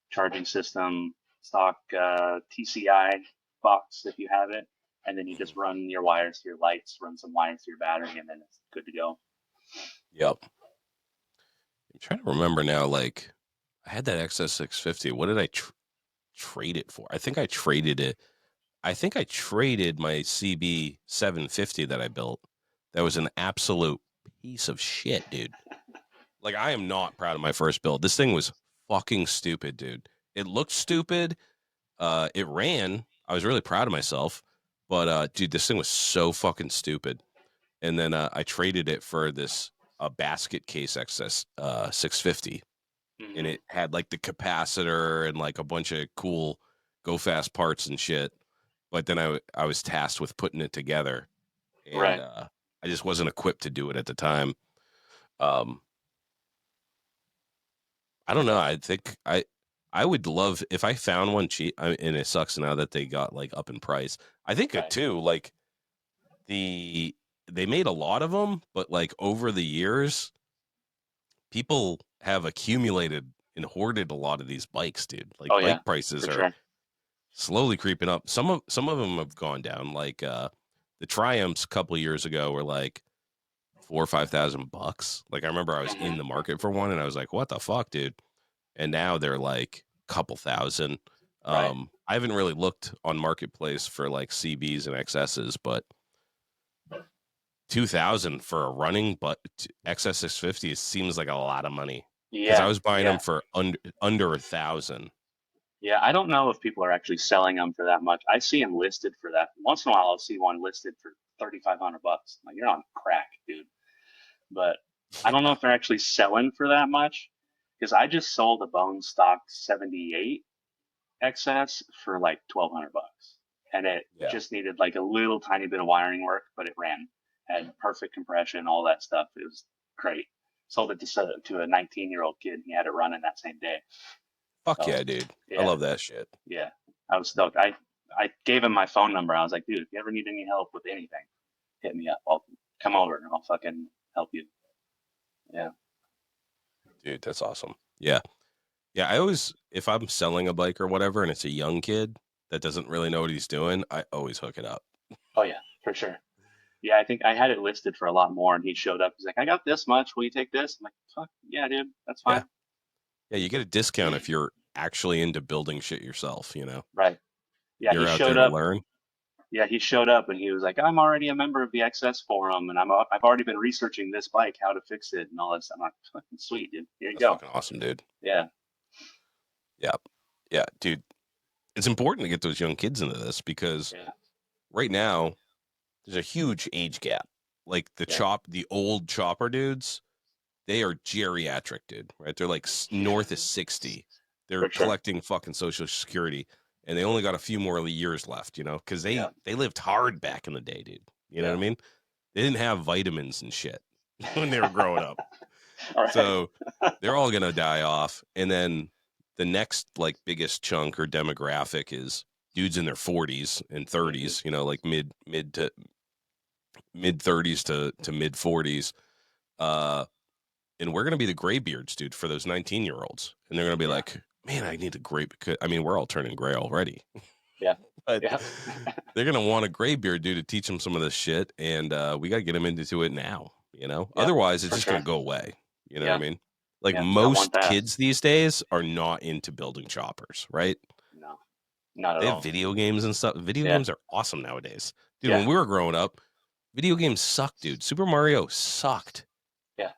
charging system, stock TCI box if you have it, and then you just run your wires to your lights, run some wires to your battery, and then it's good to go. Yep. I'm trying to remember now. Like, I had that XS650. What did I trade it for? I think I traded it. I think I traded my CB 750 that I built. That was an absolute piece of shit, dude. Like, I am not proud of my first build. This thing was fucking stupid, dude. It looked stupid. It ran. I was really proud of myself. But dude, this thing was so fucking stupid. And then I traded it for this basket case XS 650, and Hmm. it had like the capacitor and like a bunch of cool go fast parts and shit. But then I was tasked with putting it together, and Right. I just wasn't equipped to do it at the time. Um, I don't know. I think I would love if I found one cheap. And it sucks now that they got like up in price. I think it Right. too. Like the they made a lot of them, but like over the years, people have accumulated and hoarded a lot of these bikes, dude. Like Oh yeah, bike prices for are sure. slowly creeping up. Some of them have gone down. Like the Triumphs a couple of years ago were like 4 or 5 thousand bucks. Like I remember I was in Hmm. the market for one and I was like, what the fuck, dude? And now they're like a couple thousand. Right. I haven't really looked on marketplace for like CBs and XSs, but 2,000 for a running but XS650 seems like a lot of money because I Yeah. was buying them Yeah. for under 1,000. Yeah, I don't know if people are actually selling them for that much. I see them listed for that. Once in a while, I'll see one listed for $3,500. Like you're on crack, dude. But I don't know Yeah, if they're actually selling for that much because I just sold a bone stock 78 XS for like $1,200, and it yeah. just needed like a little tiny bit of wiring work, but it ran, had perfect compression, all that stuff. It was great. Sold it to a 19-year-old kid. He had it running that same day. Fuck So yeah, dude. I yeah, love that shit. yeah, I was stoked. I gave him my phone number. I was like, dude, if you ever need any help with anything, hit me up. I'll come over and I'll fucking help you. Yeah. Dude, that's awesome. Yeah. Yeah, I always if I'm selling a bike or whatever and it's a young kid that doesn't really know what he's doing, I always hook it up. Oh yeah, for sure. Yeah, I think I had it listed for a lot more, and he showed up. He's like, "I got this much. Will you take this?" I'm like, "Fuck yeah, dude, that's Yeah. fine." Yeah, you get a discount if you're actually into building shit yourself, you know. Right? If Yeah, he you're out there showed to up. learn. Yeah, he showed up, and he was like, "I'm already a member of the XS forum, and I've already been researching this bike, how to fix it, and all this." I'm like, "Fucking sweet, dude. Here you That's go." fucking awesome, dude. Yeah, Yeah. Yeah, dude. It's important to get those young kids into this because yeah, right now there's a huge age gap. Like yeah, the old chopper dudes, they are geriatric, dude. Right? They're like north of 60. They're for sure. collecting fucking social security, and they only got a few more years left, you know, because Yeah, they lived hard back in the day, dude. You know what yeah. I mean? They didn't have vitamins and shit when they were growing up, All right. so they're all gonna die off, and then the next like biggest chunk or demographic is dudes in their 40s and Hmm. 30s, you know, like mid 30s to mid 40s. and we're gonna be the graybeards, dude, for those 19-year-olds, and they're gonna be Yeah. like, "Man, I need a gray." Because I mean, we're all turning gray already, Yeah. but Yeah. they're gonna want a graybeard dude to teach them some of this shit, and we gotta get them into it now. Yeah. Otherwise, it's For just gonna sure. go away. You know what I Yeah. mean? Like Yeah. I want most that. kids these days are not into building choppers, right? No, not at They have all. video games and stuff. Video Yeah. games are awesome nowadays, dude. Yeah. When we were growing up, video games sucked, dude. Super Mario sucked. Yeah.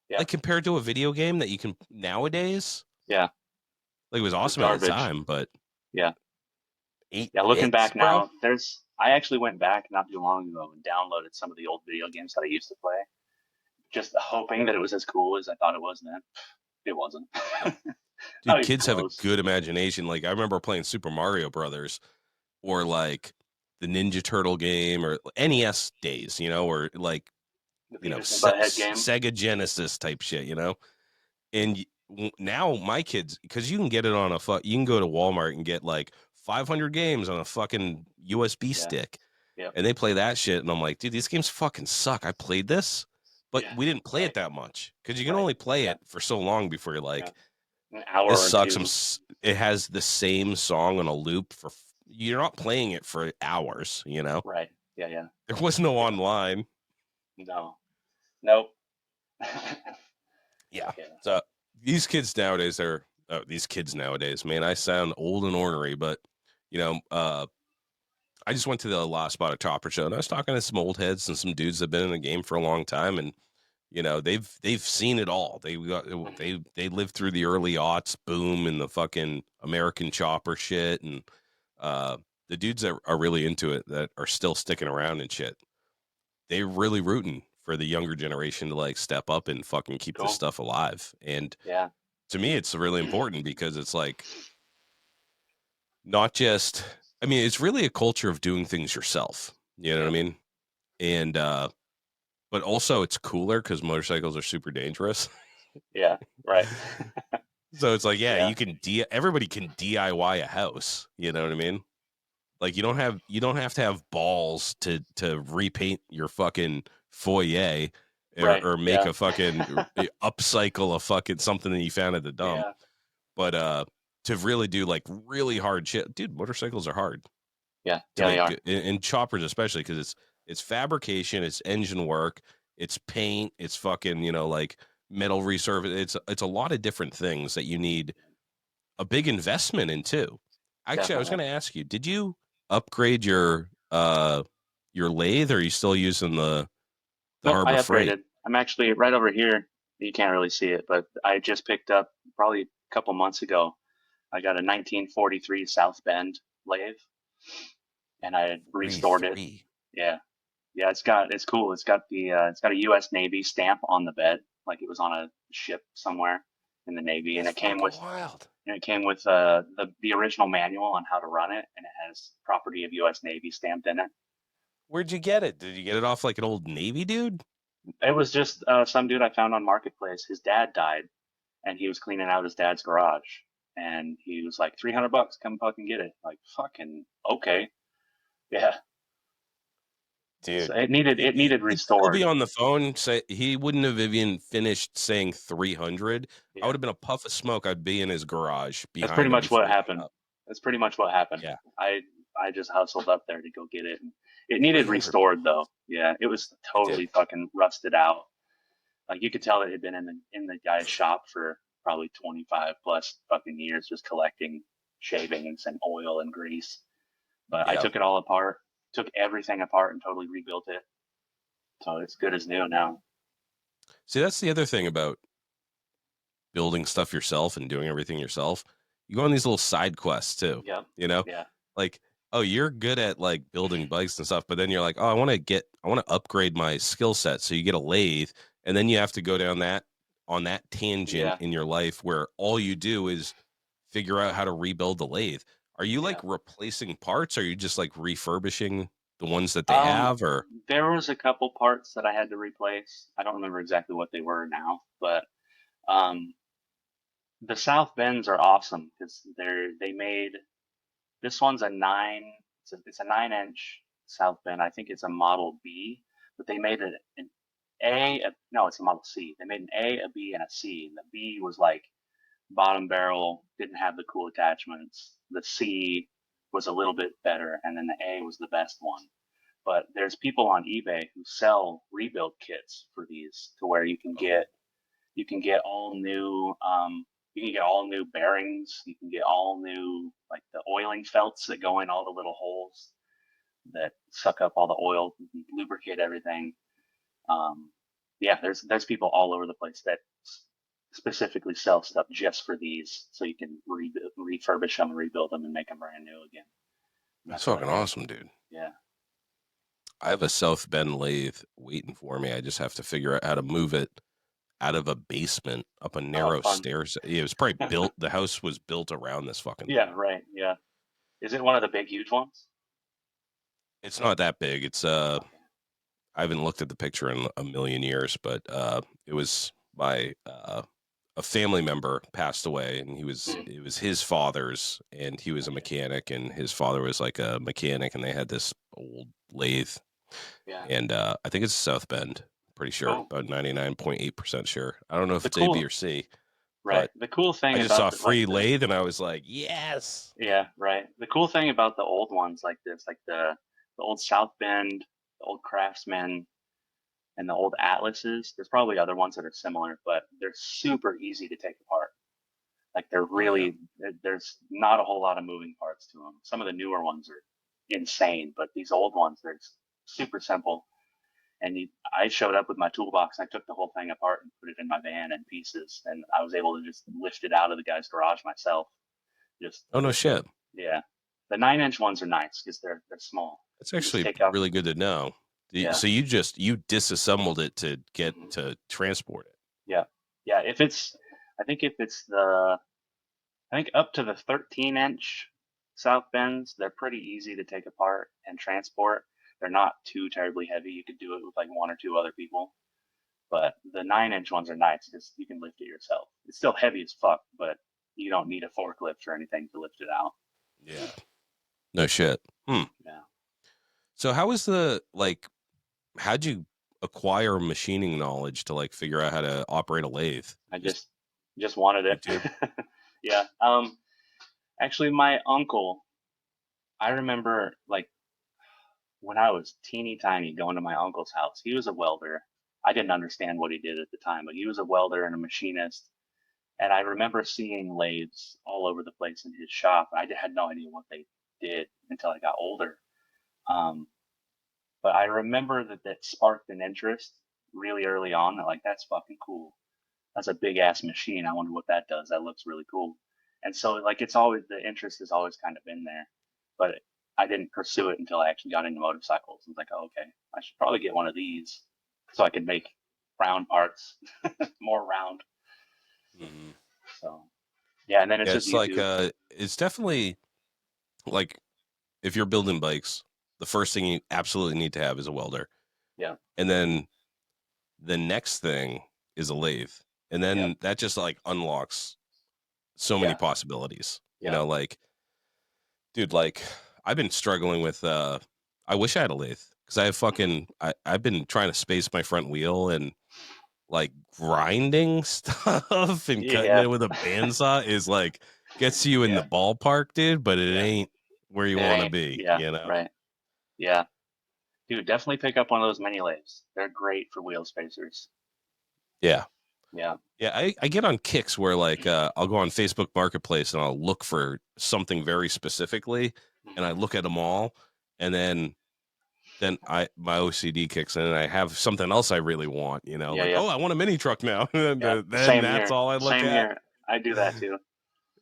Yeah. Like compared to a video game that you can nowadays, Yeah. like it was It was awesome at the garbage. time, but Yeah. eight Yeah. Looking bits, back bro. now, I actually went back not too long ago and downloaded some of the old video games that I used to play, just hoping that it was as cool as I thought it was then. It wasn't. Dude, Not even kids have a close. good imagination. Like I remember playing Super Mario Brothers or like the Ninja Turtle game or NES days, or like, The Beavis and Butthead game. Sega Genesis type shit, And now my kids, because you can get it on you can go to Walmart and get like 500 games on a fucking USB Yeah. stick, Yep. and they play that shit. And I'm like, dude, these games fucking suck. I played this, but Yeah. we didn't play it Right. that much because you can Right. only play Yeah. it for so long before you're Yeah. like, An hour this or sucks. two. It has the same song on a loop for. You're not playing it for hours. Right. Yeah. Yeah. There was no Yeah. online. No. Nope. Yeah. Yeah. So these kids nowadays, man, I sound old and ornery, but you know, uh, I just went to the last spot at Chopper Show and I was talking to some old heads and some dudes that have been in the game for a long time, and they've seen it all. Mhm. They lived through the early aughts boom and the fucking American chopper shit, and uh, the dudes that are really into it that are still sticking around and shit. They're really rooting for the younger generation to like step up and fucking keep this Cool. stuff alive. And Yeah. to me, it's really important because it's like not just, I mean, it's really a culture of doing things yourself. You know what I Yep. mean? And, but also it's cooler because motorcycles are super dangerous. Yeah. Right. So it's like, yeah, Yeah. everybody can DIY a house. You know what I mean? Like you don't have to have balls to repaint your fucking foyer Right. or make Yeah. a fucking upcycle a fucking something that you found at the dump. Yeah. But to really do like really hard shit, dude, motorcycles are hard Yeah. to Yeah. They make are. good, and choppers especially because it's fabrication, it's engine work, it's paint, it's fucking like metal resurface. It's a lot of different things that you need a big investment in too. Actually, I was Definitely. going to ask you, did you upgrade your lathe, or are you still using the Nope. I Harbor Freight? upgraded. I'm actually right over here. You can't really see it, but I just picked up probably a couple months ago. I got a 1943 South Bend lathe, and I restored it. 43. Yeah. Yeah, it's cool. It's got a U.S. Navy stamp on the bed, like it was on a ship somewhere in the Navy, and That's fucking wild. it came with the original manual on how to run it, and it has property of U.S. Navy stamped in it. Where'd you get it? Did you get it off like an old Navy dude? It was just some dude I found on Marketplace. His dad died, and he was cleaning out his dad's garage, and he was like, $300, come fucking get it. Like, fucking okay, yeah. So Dude, it needed he'd still be restored. on the phone. Say he wouldn't have even finished saying 300. I Yeah. would have been a puff of smoke. I'd be in his garage That's pretty behind him much what before he hung happened. up. That's pretty much what happened. Yeah, I I just hustled up there to go get it. And it needed 300. restored though. Yeah, it was It did. totally fucking rusted out. Like you could tell it had been in the guy's shop for probably 25 plus fucking years, just collecting shavings and oil and grease. But I Yeah. took it all apart, took everything apart, and totally rebuilt it. So it's good as new now. See, that's the other thing about building stuff yourself and doing everything yourself. You go on these little side quests too, Yep. you know? Yeah. Like, oh, you're good at like building bikes and stuff, but then you're like, oh, I want to upgrade my skill set. So you get a lathe, and then you have to go down on that tangent Yeah. in your life where all you do is figure out how to rebuild the lathe. Are you like Yeah. replacing parts? Or are you just like refurbishing the ones that they Um, have? Or there was a couple parts that I had to replace. I don't remember exactly what they were now, but um, the South Bends are awesome because they made this one's a it's a 9-inch South Bend. I think it's a Model B, but they made an no, it's a Model C. They made an A, a B, and a C. And the B was like bottom barrel, didn't have the cool attachments. The C was a little bit better, and then the A was the best one. But there's people on eBay who sell rebuild kits for these, to where Oh, you can get all new you can get all new bearings. You can get all new, like, the oiling felts that go in all the little holes that suck up all the oil, lubricate everything. Um, yeah, there's people all over the place that specifically sell stuff just for these, so you can refurbish them, rebuild them, and make them brand new again. And that's that's what I fucking did. awesome, dude. Yeah. I have a South Bend lathe waiting for me. I just have to figure out how to move it out of a basement up a Oh, narrow fun. stairs. It was probably built. The house was built around this fucking Yeah. thing. Right. Yeah. Is it one of the big, huge ones? It's not that big. It's Okay. I haven't looked at the picture in a million years, but it was my a family member passed away, and Mm, it was his father's, and he was a okay. mechanic, and his father was like a mechanic, and they had this old lathe, Yeah. and I think it's South Bend. Pretty sure, Cool. about 99.8% sure. I don't know if The it's A, B, cool. or C, Right. but The cool I thing just saw about free lathe, and I was like, yes. yeah, right. The cool thing about the old ones like this, like the old South Bend, the old Craftsman, and the old Atlases. There's probably other ones that are similar, but they're super easy to take apart. Like, they're Oh yeah. really, there's not a whole lot of moving parts to them. Some of the newer ones are insane, but these old ones, they're super simple. And I showed up with my toolbox. I took the whole thing apart and put it in my van in pieces, and I was able to just lift it out of the guy's garage myself. Just Oh no with the shit. Yeah, the 9 inch ones are nice because they're small. That's You just actually take out. really good to know. Yeah. So you disassembled it to get Hmm. to transport it. Yeah, yeah. If it's, I think if it's the, I think up to the 13 inch South Bends, they're pretty easy to take apart and transport. They're not too terribly heavy. You could do it with like one or two other people. But the 9 inch ones are nice because you can lift it yourself. It's still heavy as fuck, but you don't need a forklift or anything to lift it out. Yeah. No shit. Hmm. Yeah. So how was the like? How'd you acquire machining knowledge to like figure out how to operate a lathe? I Just just wanted it. YouTube. Yeah. Actually, my uncle, I remember, like, when I was teeny tiny going to my uncle's house. He was a welder. I didn't understand what he did at the time, but he was a welder and a machinist. And I remember seeing lathes all over the place in his shop. Had no idea what they did until I got older. Um, but I remember that sparked an interest really early on. That, like, that's fucking cool. That's a big ass machine. I wonder what that does. That looks really cool. And so, like, it's always, the interest has always kind of been there, but I didn't pursue it until I actually got into motorcycles. I was like, oh, okay, I should probably get one of these so I can make round parts, more round. Mhm. So yeah, and then it's Yeah, just it's like YouTube. it's definitely like if you're building bikes, the first thing you absolutely need to have is a welder, Yeah, and then the next thing is a lathe, and yeah, then that just like unlocks so many yeah, possibilities. You yeah. know, like dude, like I've been struggling with I wish I had a lathe because Hmm. I've been trying to space my front wheel and like grinding stuff and cutting Yeah, it with a bandsaw is like gets you in the yeah, ballpark, dude, but it yeah. ain't where you It want to ain't. be, Yeah, you know? right. Yeah, dude, definitely pick up one of those mini lathes. They're great for wheel spacers. Yeah. Yeah. Yeah, I get on kicks where like I'll go on Facebook Marketplace and I'll look for something very specifically and I Hmm. look at them all and then I my OCD kicks in and I have something else I really want, you know, Yeah, like, yeah, oh, I want a mini truck now. And yeah. then Same that's here. all I look Same at. here. I do that too,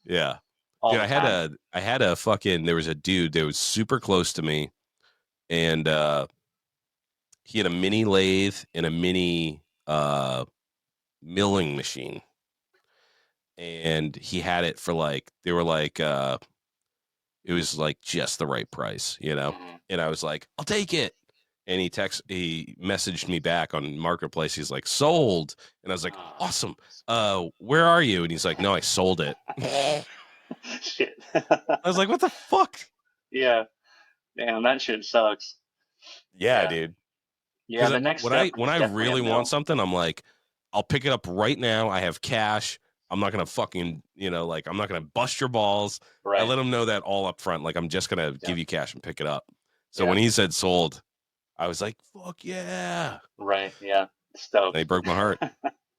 Yeah. all Dude, the time. I had a fucking there was a dude that was super close to me and he had a mini lathe and a mini milling machine. And he had it for like they were like it was like just the right price, you know? Hmm. And I was like, I'll take it. And he messaged me back on Marketplace. He's like, sold. And I was like, Oh, awesome. Where are you? And he's like, no, I sold it. I shit. was like, what the fuck? Yeah. Damn, that shit sucks. Yeah, Yeah. dude. Yeah, the next when step I is definitely a really want mill. something, I'm like, I'll pick it up right now. I have cash. I'm not gonna fucking, like, I'm not gonna bust your balls. I Right. let him know that all up front. Like, I'm just gonna Yeah. give you cash and pick it up. So Yeah. when he said sold, I was like, fuck yeah. Right. Yeah. And he Stoked. broke my heart.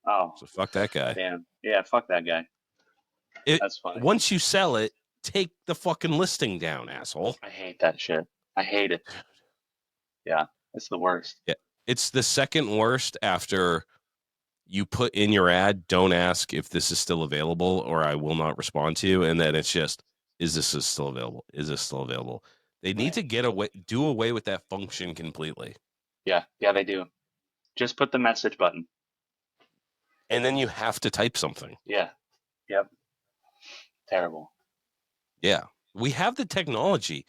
Oh, So fuck that guy. damn. Yeah. Fuck that guy. It That's funny. Once you sell it, take the fucking listing down, asshole. I hate that shit. I hate it. Yeah. It's the worst. Yeah. It's the second worst after you put in your ad, don't ask if this is still available or I will not respond to you. And then it's just, is this still available? Is this still available? They need Right. to do away with that function completely. Yeah. Yeah, they do. Just put the message button. And then you have to type something. Yeah. Yep. Terrible. Yeah. We have the technology.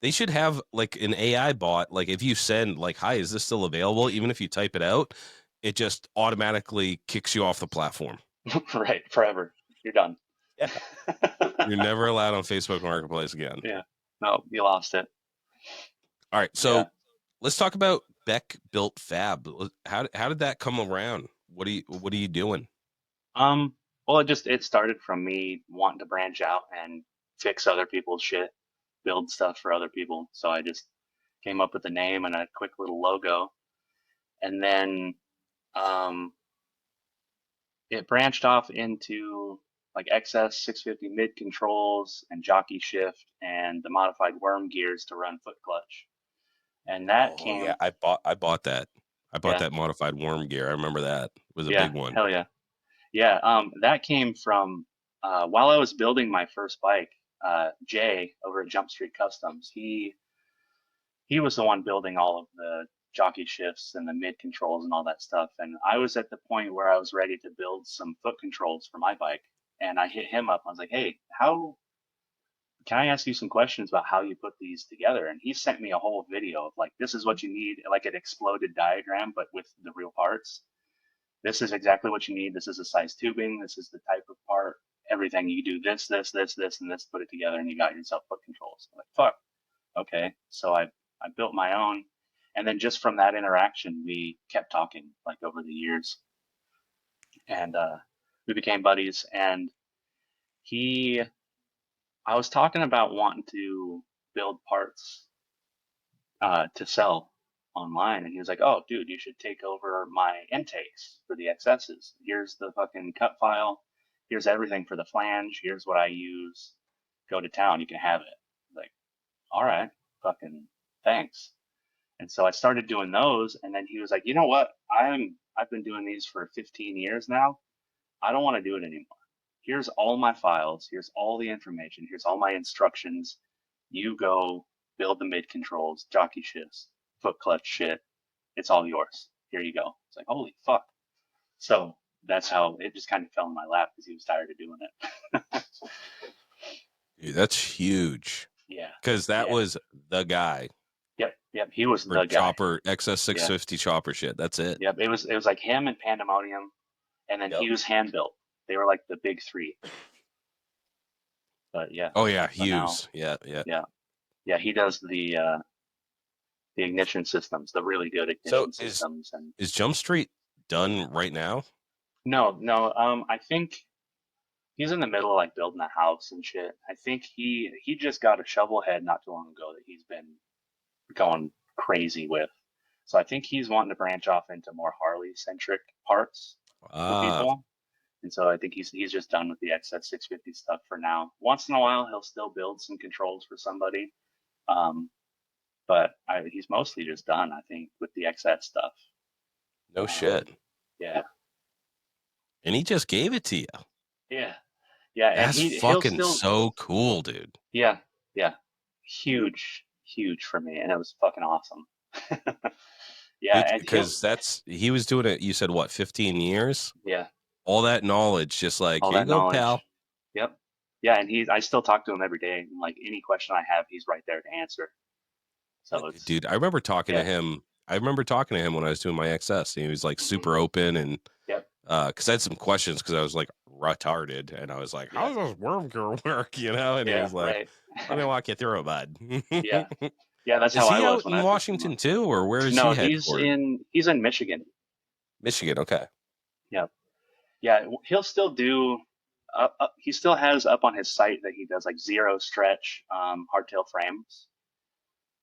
They should have like an AI bot. Like if you send like, hi, is this still available? Even if you type it out, it just automatically kicks you off the platform. Right. Forever. You're done. Yeah. You're never allowed on Facebook Marketplace again. Yeah. No, you lost it. All right. Yeah. So let's talk about Beck Built Fab. How did that come around? What are you doing? Well, it started from me wanting to branch out and fix other people's shit, build stuff for other people. So I just came up with a name and a quick little logo, and then um, it branched off into like XS 650 mid controls and jockey shift and the modified worm gears to run foot clutch. And that Oh yeah, came, I bought that. I bought yeah, that modified worm gear. I remember that was a yeah, big one. hell yeah. Yeah, that came from while I was building my first bike. Jay over at Jump Street Customs, he was the one building all of the jockey shifts and the mid controls and all that stuff. And I was at the point where I was ready to build some foot controls for my bike. And I hit him up. I was like, "Hey, how can I ask you some questions about how you put these together?" And he sent me a whole video of like, "This is what you need," like an exploded diagram, but with the real parts. This is exactly what you need. This is the size tubing. This is the type of part. Everything you do this, and this, put it together, and you got yourself foot controls. I'm like, fuck. Okay. So I built my own, and then just from that interaction, we kept talking like over the years, and we became buddies. And he, I was talking about wanting to build parts to sell online, and he was like, "Oh, dude, you should take over my intakes for the XSs. Here's the fucking cut file. Here's everything for the flange. Here's what I use. Go to town. You can have it." Like, all right, fucking thanks. And so I started doing those, and then he was like, "You know what? I've been doing these for 15 years now. I don't want to do it anymore. Here's all my files. Here's all the information. Here's all my instructions. You go build the mid controls, jockey shifts, foot clutch shit. It's all yours. Here you go." It's like, holy fuck. So that's how it just kind of fell in my lap because he was tired of doing it. Dude, that's huge. Yeah. Because that Yeah. was the guy Yep. Yep. He was for the guy. chopper XS Yeah. 650 chopper shit. That's it. Yep. It was like him and Pandemonium, and then Yep. he was hand built. They were like the big three. But yeah. Oh yeah, So now, Hughes. Yeah, yeah. yeah. Yeah. He does the ignition systems, the really good So ignition systems. And is Jump Street done right now? no. I think he's in the middle of like building a house and shit. I think he just got a shovel head not too long ago that he's been going crazy with. So I think he's wanting to branch off into more Harley centric parts for Ah, people. And so I think he's just done with the XS 650 stuff for now. Once in a while he'll still build some controls for somebody. Um, but he's mostly just done, I think, with the XS stuff. no shit. Yeah. And he just gave it to you. Yeah. Yeah. And That's he'll fucking still, so cool, dude. yeah. Yeah. Huge for me. And it was fucking awesome. Yeah. Dude, And because he was doing it, you said what, 15 years? yeah, All that knowledge, just like, all here you that go, pal. knowledge. Yep. Yeah. And I still talk to him every day. And like any question I have, he's right there to answer. So it's, Dude, I remember talking to yeah. him. I remember talking to him when I was doing my XS. And he was like super open and Yep. because I had some questions because I was like retarded and I was like, how Yeah. does this worm gear work? And he Yeah. was like, Right. let me walk you through it, bud. Yeah. Yeah, that's how Is I he was out when I in was picking them up. Washington too, or where is No, he he's headquartered? in Michigan. Michigan. Okay. Yeah, yeah. He'll still do. He still has up on his site that he does like zero stretch hardtail frames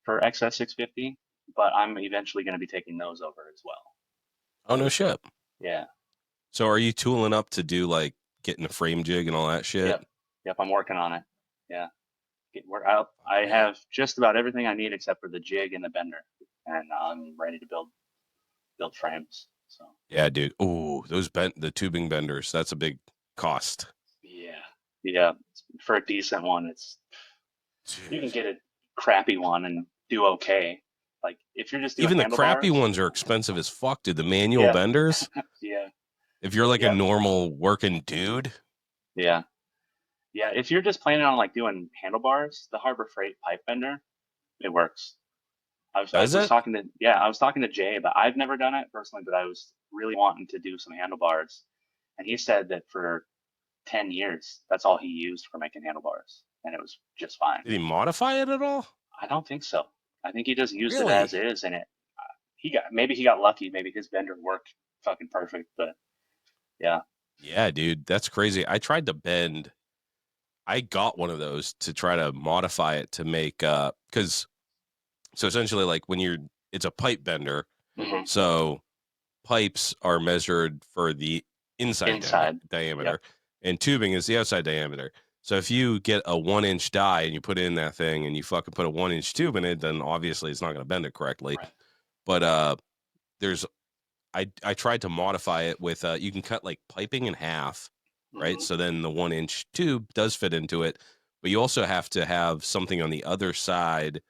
for XS 650. But I'm eventually going to be taking those over as well. Oh no shit. Yeah. So are you tooling up to do like getting a frame jig and all that shit? Yep. Yep. I'm working on it. Yeah. Oh, I man. have just about everything I need except for the jig and the bender, and I'm ready to build frames. So Yeah, dude. Oh, the tubing benders. That's a big cost. yeah, yeah. For a decent one, you can Dude. get a crappy one and do okay. Like if you're just doing Even the crappy handlebars, ones are expensive as fuck, dude. The manual yeah, benders. yeah, If you're like a yep, normal working dude, yeah, yeah. If you're just planning on like doing handlebars, the Harbor Freight pipe bender, it works. I does was it? talking to yeah, I was talking to Jay, but I've never done it personally, but I was really wanting to do some handlebars, and he said that for 10 years, that's all he used for making handlebars, and it was just fine. Did he modify it at all? I don't think so. I think he just used it as Really? is, and maybe he got lucky. Maybe his bender worked fucking perfect, but yeah. Yeah, dude. That's crazy. I tried to bend. I got one of those to try to modify it to make because so essentially like when it's a pipe bender. Hmm. So pipes are measured for the inside Inside. Yep. diameter, and tubing is the outside diameter. So if you get a 1 inch die and you put it in that thing and you fucking put a 1 inch tube in it, then obviously it's not going to bend it correctly. Right. But there's I tried to modify it with you can cut like piping in half, right? Hmm. So then the 1 inch tube does fit into it, but you also have to have something on the other side,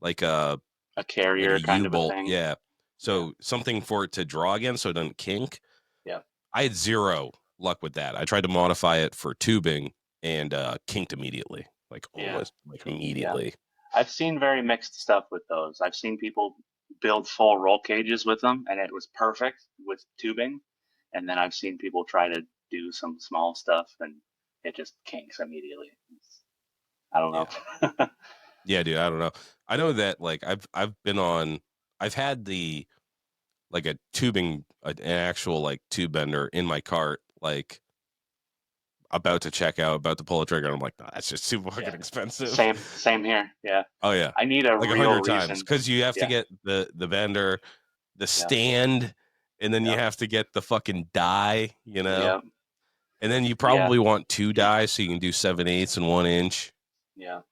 like a A like a carrier kind of a U-bolt, thing. yeah. Yeah. So something for it to draw again, so it doesn't kink. Yeah. I had zero luck with that. I tried to modify it for tubing and kinked immediately, like Yeah. almost like Yeah. immediately. I've seen very mixed stuff with those. I've seen people build full roll cages with them, and it was perfect with tubing. And then I've seen people try to do some small stuff, and it just kinks immediately. I don't Yeah, know. yeah, dude. I don't know. I know that like I've had the like a tubing, an actual like tube bender in my cart, like about to check out, about to pull a trigger. And I'm like, no, that's just too fucking Yeah. expensive. Same here. Yeah. Oh yeah, I need a like a real hundred times reason. because you have to Yeah. get the bender, the Yeah. stand, and then you Yeah. have to get the fucking die, Yeah. and then you Yeah. probably want two dies so you can do 7/8 and 1 inch. Yeah.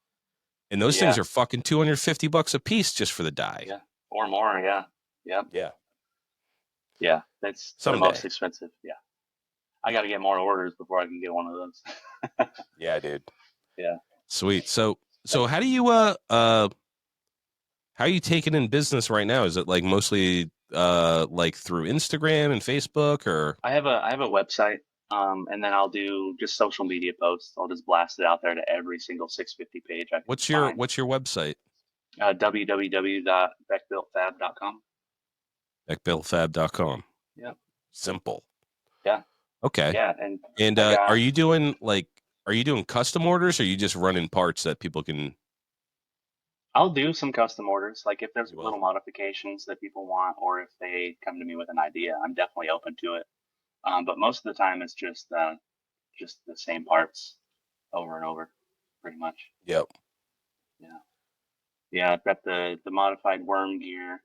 And those things Yeah. are fucking $250 a piece just for the die. Yeah. Or more. Yeah. Yeah. Yeah. Yeah. That's the Someday. most expensive. Yeah. I got to get more orders before I can get one of those. Yeah, dude. Yeah. Sweet. So how are you taking in business right now? Is it like mostly like through Instagram and Facebook or I have a website, and then I'll do just social media posts. I'll just blast it out there to every single 650 page I can find. what's your website? www.beckbuiltfab.com. Beckbillfab.com. Yeah. Simple. Yeah. Okay. Yeah. And And I got, are you doing custom orders or are you just running parts that people can I'll do some custom orders. Like if there's you will? little modifications that people want, or if they come to me with an idea, I'm definitely open to it. But most of the time, it's just the same parts over and over, pretty much. Yep. Yeah. Yeah. I've got the modified worm gear.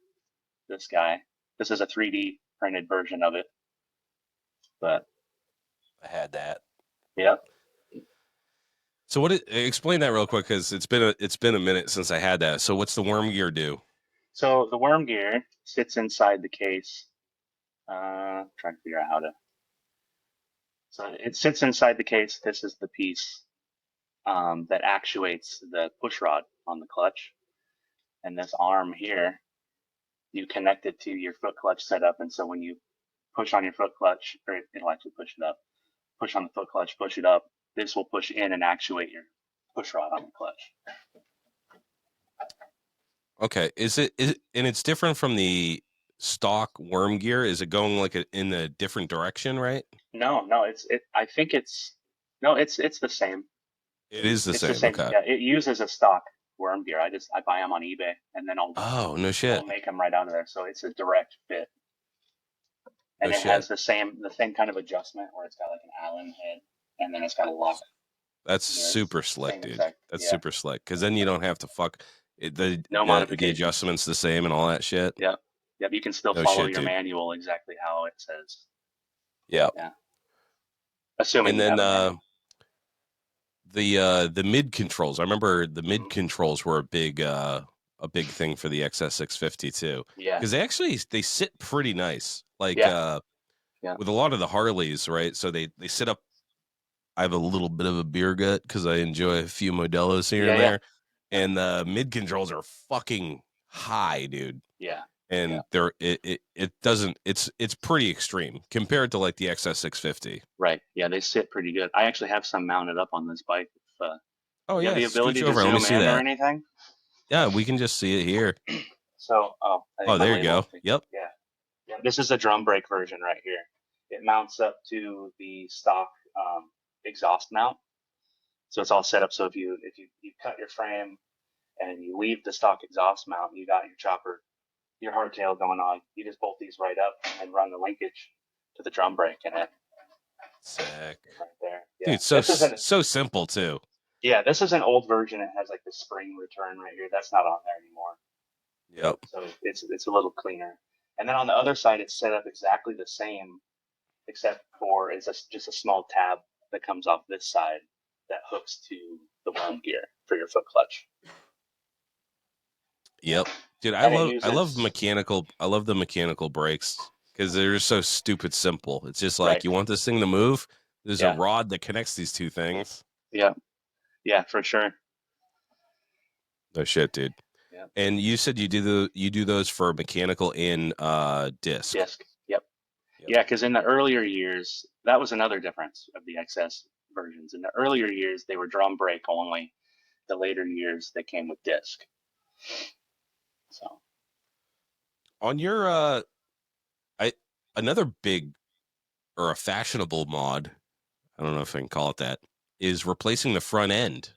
This guy. This is a 3D printed version of it. But I had that. yep. So explain that real quick because it's been a minute since I had that. So what's the worm gear do? So the worm gear sits inside the case. Trying to figure out how to. So it sits inside the case. This is the piece that actuates the push rod on the clutch. And this arm here, you connect it to your foot clutch setup. And so when you push on your foot clutch, or it'll actually push it up. Push on the foot clutch, push it up. This will push in and actuate your push rod on the clutch. Okay. And it's different from the stock worm gear? Is it going like in a different direction, right? No, I think it's no, it's the same. It is the It's the same. same. Okay. Yeah, it uses a stock worm gear. I buy them on eBay, and then Oh, no I'll shit. make them right out of there. So it's a direct fit, No and it shit. has the same kind of adjustment where it's got like an Allen head, and then it's got a lock That's near its super slick, same dude. exact. That's Yeah, super slick. Because then you don't have to fuck it, no the modifications. adjustments the same and all that shit. Yep, yep. You can still No follow shit, your dude. manual exactly how it says. Yeah. Yeah, assuming And you then have a manual. the mid controls. I remember the mid Hmm. controls were a big thing for the XS650 too. Yeah, Because they sit pretty nice. Like yeah, yeah, with a lot of the Harleys, right? So they sit up. I have a little bit of a beer gut because I enjoy hmm, a few Modelos here yeah, and yeah, there. yeah, And the mid controls are fucking high, dude. yeah, yeah. And it doesn't it's pretty extreme compared to like the XS650. Right. Yeah, they sit pretty good. I actually have some mounted up on this bike. If, Oh you have yeah, the scooch ability to over. Let me zoom see in or that. anything? Yeah, we can just see it here. So, oh, I think Oh, my there you label. go. Yep. Yeah, yeah. This is a drum brake version right here. It mounts up to the stock exhaust mount, so it's all set up. So if you cut your frame and you leave the stock exhaust mount, you got your chopper, your hardtail going on. You just bolt these right up and run the linkage to the drum brake, and it Sick. right there. Yeah, Dude, so this isn't. so simple too. Yeah, this is an old version. It has like the spring return right here. That's not on there anymore. Yep. So it's a little cleaner. And then on the other side, it's set up exactly the same, except for just a small tab that comes off this side that hooks to the worm gear for your foot clutch. Yep. Dude, And it I uses love the mechanical brakes because they're just so stupid simple. It's just right. like you want this thing to move. There's a Yeah, rod that connects these two things. yeah, yeah, for sure. No shit, dude. Yeah, And you said you do those for mechanical in disc. disc. Yep. Yep. Yeah, because in the earlier years, that was another difference of the XS versions. In the earlier years, they were drum brake only. The later years, they came with disc. So. On your I another big or a fashionable mod, I don't know if I can call it that, is replacing the front end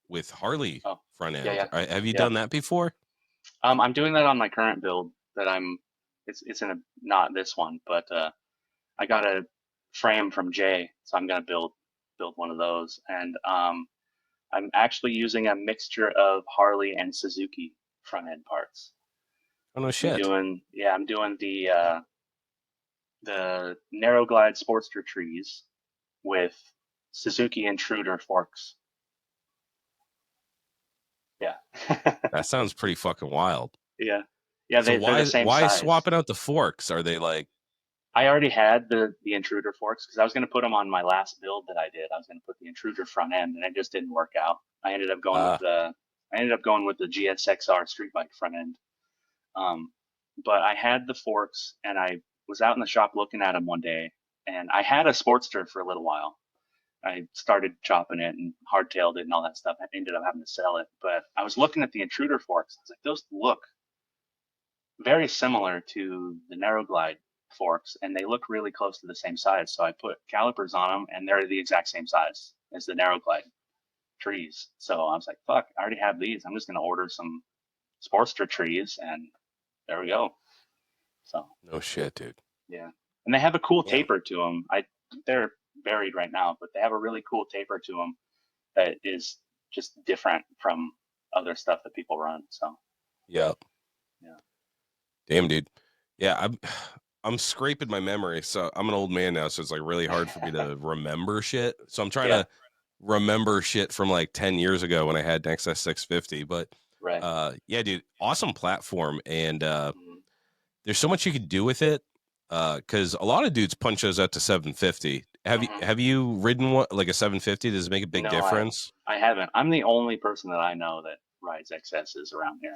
with Harley Oh, front yeah, end. yeah, Have you yeah. done that before? I'm doing that on my current build that I'm. It's in a not this one, but I got a frame from Jay, so I'm gonna build one of those, and I'm actually using a mixture of Harley and Suzuki front end parts. Oh no shit. I'm doing the narrow glide Sportster trees with Suzuki intruder forks. Yeah, That sounds pretty fucking wild. yeah, yeah. So They're the same why size. swapping out the forks? Are they like I already had the intruder forks because I was going to put them on my last build that I did. I was going to put the intruder front end, and it just didn't work out. I ended up going with the GSXR street bike front end. Um, but I had the forks, and I was out in the shop looking at them one day, and I had a Sportster for a little while. I started chopping it and hardtailed it and all that stuff. I ended up having to sell it, but I was looking at the intruder forks. I was like, those look very similar to the narrow glide forks, and they look really close to the same size. So I put calipers on them, and they're the exact same size as the narrow glide trees. So I was like, fuck, I already have these. I'm just gonna order some Sportster trees, and there we go. So no shit, dude? yeah, and they have a cool Yeah. taper to them. They're buried right now, but they have a really cool taper to them that is just different from other stuff that people run. So Yeah. yeah, Damn, dude. Yeah, I'm scraping my memory. So I'm an old man now, so it's like really hard for me to remember shit. So I'm trying yeah, to remember shit from like 10 years ago when I had an XS650. But right. yeah, dude, awesome platform. And Mhm. there's so much you can do with it. Because a lot of dudes punch those out to 750. Mhm. Have you ridden one like a 750? Does it make a big No, difference? I haven't. I'm the only person that I know that rides XSs around here.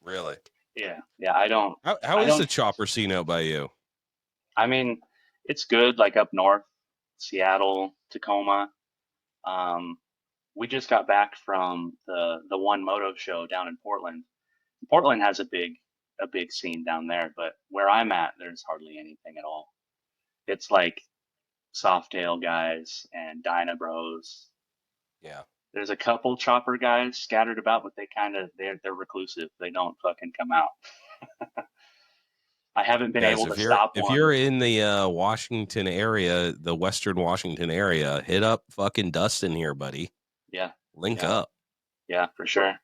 Really? Yeah, yeah. I don't. How I is the don't. chopper scene out by you? I mean, it's good. Like up north, Seattle, Tacoma. Um, we just got back from the One Moto show down in Portland. Portland has a big scene down there, but where I'm at, there's hardly anything at all. It's like Softail guys and Dyna Bros. Yeah. There's a couple chopper guys scattered about, but they're reclusive. They don't fucking come out. I haven't been Guys, able to stop if one. you're in the Washington area, the Western Washington area, hit up fucking Dustin here, buddy. Yeah, Link yeah, up. yeah, for sure.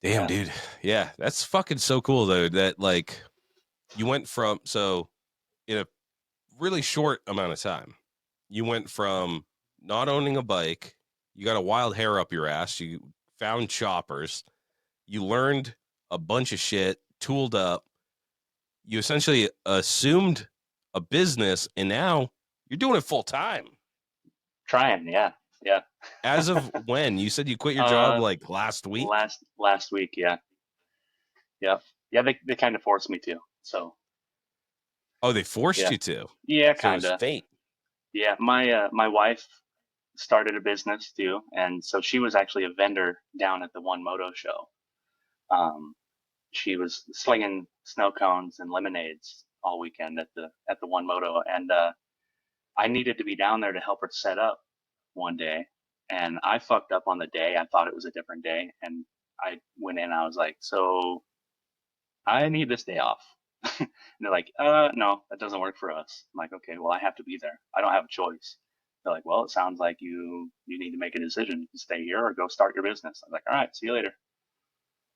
Damn, Yeah, dude. Yeah, that's fucking so cool though. That like you went from in a really short amount of time, you went from not owning a bike, you got a wild hair up your ass, you found choppers, you learned a bunch of shit, tooled up, you essentially assumed a business, and now you're doing it full time. trying. Yeah, yeah. As of when? You said you quit your job uh, like last week? last week. Yeah, yeah, yeah. They kind of forced me to. So Oh, they forced yeah, you to. yeah, So it was kind of. fate. Yeah, my wife started a business too, and so she was actually a vendor down at the One Moto show. Um, she was slinging snow cones and lemonades all weekend at the One Moto, and I needed to be down there to help her set up one day, and I fucked up on the day. I thought it was a different day, and I went in. I was like, "So I need this day off." And they're like, no, that doesn't work for us." I'm like, "Okay, well, I have to be there. I don't have a choice." They're like, "Well, it sounds like you need to make a decision. You can stay here or go start your business." I'm like, "All right, see you later."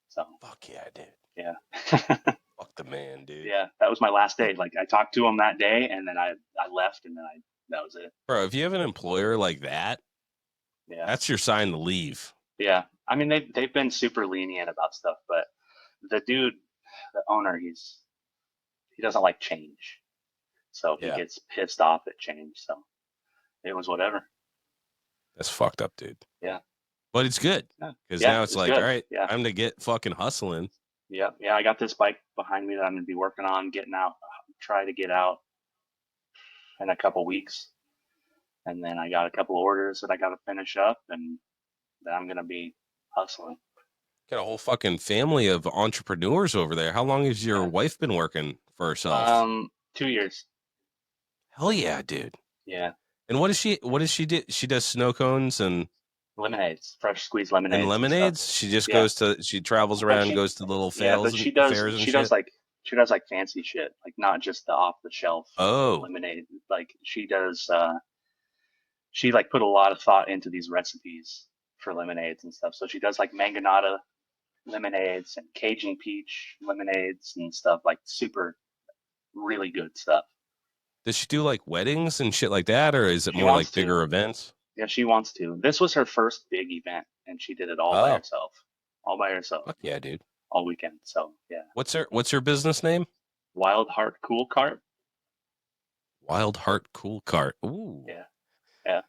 So Fuck yeah, dude. yeah. Fuck the man, dude. Yeah, that was my last day. Like I talked to him that day, and then I left, and then I that was it. Bro, if you have an employer like that, Yeah, that's your sign to leave. yeah. I mean, they've been super lenient about stuff, but the dude, the owner, he doesn't like change, so he Yeah. gets pissed off at change. So it was whatever. That's fucked up, dude. Yeah, But it's good yeah, because yeah. now it's It's like, all good. right, Yeah, time to get fucking hustling. yeah, yeah. I got this bike behind me that I'm gonna be working on getting out. Try to get out in a couple weeks, and then I got a couple orders that I got to finish up, and then I'm gonna be hustling. Got a whole fucking family of entrepreneurs over there. How long has your Yeah. wife been working for herself? 2 years. Hell yeah, dude. Yeah. And what does she do? She does snow cones Lemonades, fresh squeezed and lemonades and stuff. lemonades. She just Yeah. she travels But around, goes to the little yeah, but fails and fairs and shit. she does like fancy shit, like not just the off the shelf Oh, lemonade. Like she like put a lot of thought into these recipes for lemonades and stuff. So she does like mangonada lemonades and Cajun peach lemonades and stuff, like super really good stuff. does she do like weddings and shit like that, or is it She more wants like to. bigger events? Yeah, she wants to. This was her first big event, and she did it Oh, all by herself, fuck yeah, dude. all weekend. So yeah, What's her business name? Wild Heart Cool Cart. Wild Heart Cool Cart. Ooh, Yeah, yeah,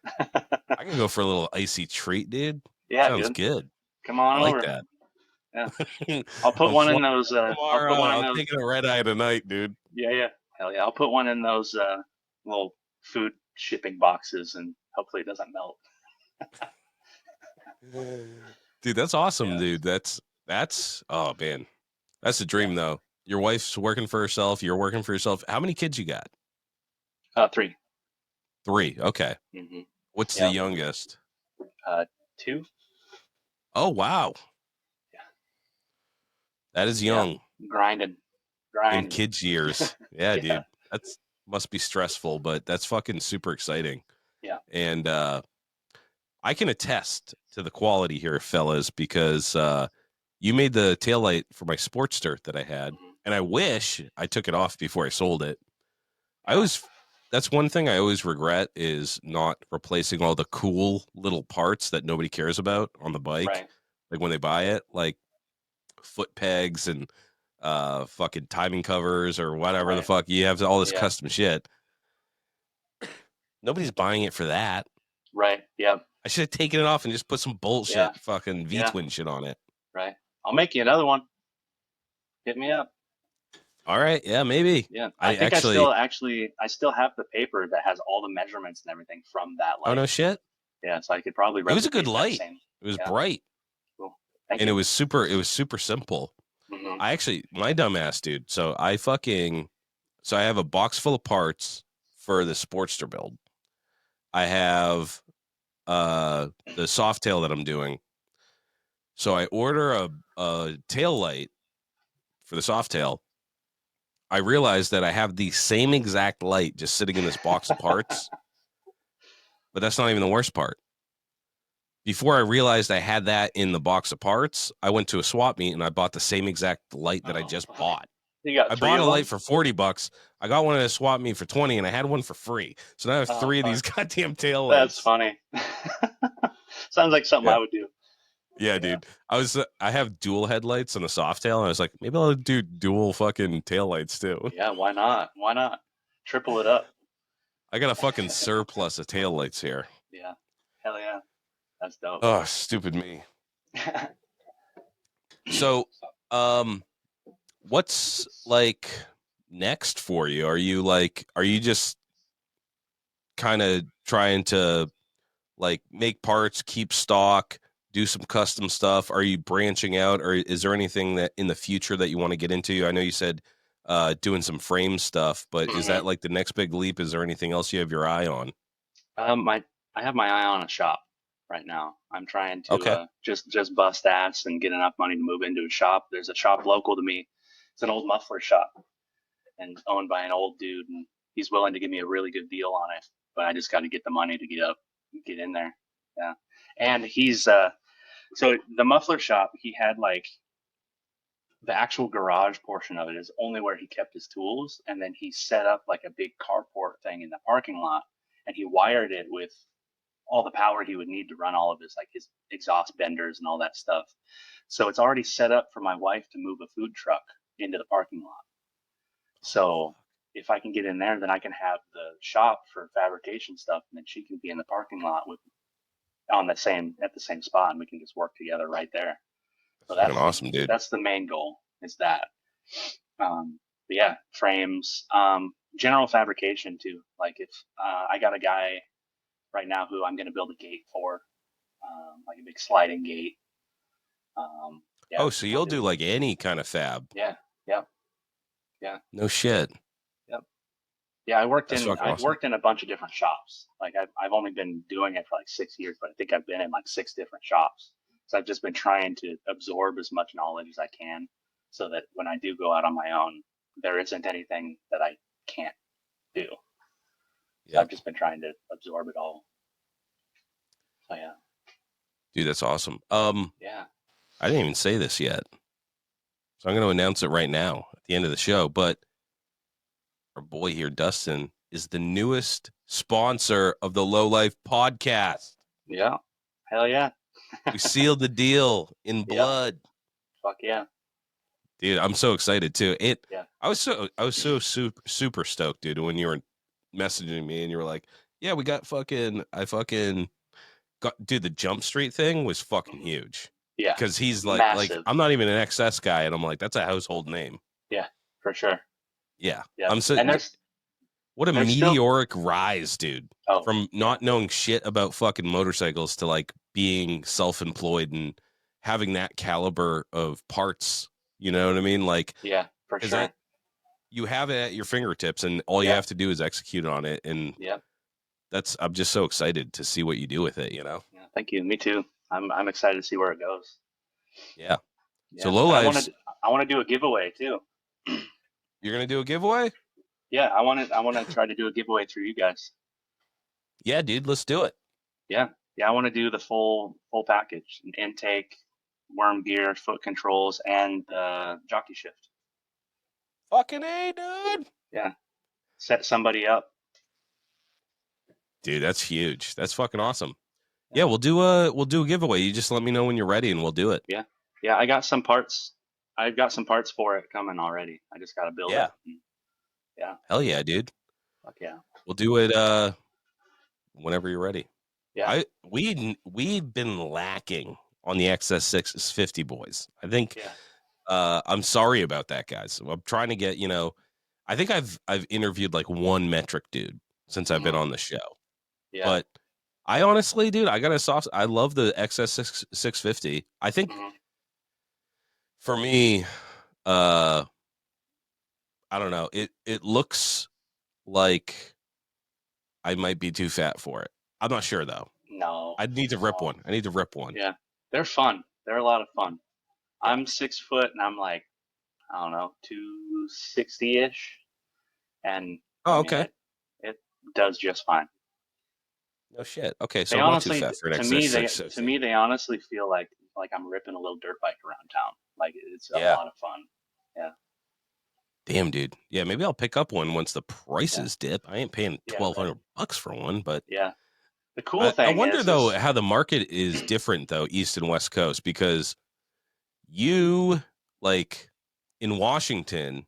I can go for a little icy treat, dude. yeah, Sounds dude. good. Come I on like over. that. Yeah, I'll put I'm one in flying those. I'll tomorrow. put one in I'm those. taking a red eye tonight, dude. Yeah, yeah, hell yeah. I'll put one in those little food shipping boxes, and hopefully it doesn't melt. Dude, that's awesome, Yeah, dude. That's oh man. That's a yeah. dream though. Your wife's working for herself, you're working for yourself. How many kids you got? 3. 3. Okay. Mm-hmm. What's the Yeah. youngest? 2. Oh wow. Yeah, That is yeah. young Grinding, in grinding. kids years. Yeah, Yeah, dude. That's must be stressful, but that's fucking super exciting. yeah. And I can attest to the quality here, fellas, because you made the taillight for my Sportster that I had, Mm-hmm. and I wish I took it off before I sold it. Yeah. That's one thing I always regret is not replacing all the cool little parts that nobody cares about on the bike. Right. Like when they buy it, like foot pegs and fucking timing covers or whatever the Right. fuck. You have all this Yeah. custom shit. Nobody's buying it for that. Right. Yeah. I should have taken it off and just put some bullshit Yeah. fucking Yeah. V-twin shit on it. Right. I'll make you another one. Hit me up. All right, yeah, maybe. Yeah. I I actually, still have the paper that has all the measurements and everything from that oh light. no shit. Yeah. So I could probably It was a good replicate that light. same. It was Yeah. bright, Cool. Thank and you. it was super simple. Mm-hmm. My dumbass dude. So I have a box full of parts for the Sportster build. I have the soft tail that I'm doing. So I order a tail light for the soft tail. I realized that I have the same exact light just sitting in this box of parts, but that's not even the worst part. Before I realized I had that in the box of parts, I went to a swap meet and I bought the same exact light that I just bought. You got I 3 bought a of light them? for $40. I got one at a swap meet for 20 and I had one for free. So now I have Oh, 3 of these fuck. goddamn tail That's lights. funny. Sounds like something Yeah. I would do. Yeah, Yeah. dude. I have dual headlights and a soft tail, and I was like, maybe I'll do dual fucking tail lights too. Yeah, why not? Why not? Triple it up. I got a fucking surplus of tail lights here. Yeah. Hell yeah. That's dope. Oh, stupid me. So, what's like next for you? Are you just kind of trying to like make parts, keep stock, do some custom stuff? Are you branching out, or is there anything that in the future that you want to get into? I know you said doing some frame stuff, but is that like the next big leap? Is there anything else you have your eye on? My I have my eye on a shop right now. I'm trying to Okay. just bust ass and get enough money to move into a shop. There's a shop local to me. It's an old muffler shop and owned by an old dude, and he's willing to give me a really good deal on it. But I just got to get the money to get in there. Yeah, and he's so the muffler shop. He had like the actual garage portion of it is only where he kept his tools, and then he set up like a big carport thing in the parking lot, and he wired it with all the power he would need to run all of his like his exhaust benders and all that stuff. So it's already set up for my wife to move a food truck into the parking lot. So if I can get in there, then I can have the shop for fabrication stuff, and then she can be in the parking lot with on the same at the same spot, and we can just work together right there. That's So fucking awesome, dude. that's the main goal is that. But yeah, frames, general fabrication too. Like if I got a guy right now who I'm going to build a gate for, like a big sliding gate. Yeah, Oh, so you'll do like any kind of fab? yeah, yeah, yeah. No shit. Yep. Yeah, That's fucking I've awesome. worked in a bunch of different shops. Like I've only been doing it for like 6 years, but I think I've been in like 6 different shops. So I've just been trying to absorb as much knowledge as I can, so that when I do go out on my own, there isn't anything that I can't do. So I've Yep. just been trying to absorb it all. So yeah, Dude, that's awesome. yeah. I didn't even say this yet. So I'm going to announce it right now at the end of the show. But our boy here, Dustin, is the newest sponsor of the Lowlife podcast. Yeah. Hell yeah. We sealed the deal in Yeah. blood. Fuck yeah. Dude, I'm so excited too. Yeah. I was so super stoked, dude, when you were messaging me and you were like, yeah, we got I fucking got, dude, the Jump Street thing was fucking huge. Yeah. Because he's like Massive. I'm not even an XS guy, and I'm like, that's a household name. Yeah, for sure. Yeah. Yeah. I'm so And what a there's still meteoric rise, dude. oh From not knowing shit about fucking motorcycles to like being self-employed and having that caliber of parts. You know what I mean? Like, yeah, for sure. you have it at your fingertips, and all you Yeah. have to do is execute on it. And Yeah. I'm just so excited to see what you do with it. You know? Yeah. Thank you. Me too. I'm excited to see where it goes. Yeah. Yeah. So Lowlife's, I want to do a giveaway too. you're gonna do a giveaway? Yeah, I want to try to do a giveaway through you guys. Yeah, dude. Let's do it. Yeah. Yeah, I want to do the full package: intake, worm gear, foot controls, and jockey shift. Fucking A, dude. Yeah. Set somebody up. Dude, that's huge. That's fucking awesome. Yeah. Yeah, we'll do a giveaway. You just let me know when you're ready and we'll do it. Yeah. Yeah, I got some parts. I've got some parts for it coming already. I just got to build Yeah. it. Yeah. Hell yeah, dude. Fuck yeah. We'll do it whenever you're ready. Yeah. We've been lacking on the XS650 boys. I think I'm sorry about that, guys. I'm trying to get, I think I've interviewed like one metric dude since I've been on the show. Yeah. But I honestly, dude, I love the XS650. I think for me, I don't know. It looks like I might be too fat for it. I'm not sure though. No, I need to rip no. one. I need to rip one. Yeah, they're fun. They're a lot of fun. Yeah. I'm 6 foot and I'm like, I don't know, 260 ish, and I Oh, mean okay. it does just fine. No shit. Okay, so They I'm not too honestly, fat for an to me, XS660. they honestly feel like I'm ripping a little dirt bike around town. Like it's a Yeah. lot of fun. Yeah, Damn, dude. Yeah, maybe I'll pick up one once the yeah, prices dip. I ain't paying yeah, right. $1,200 for one, but Yeah. The cool I thing wonder though is how the market is different though, East and West Coast, because you like in Washington,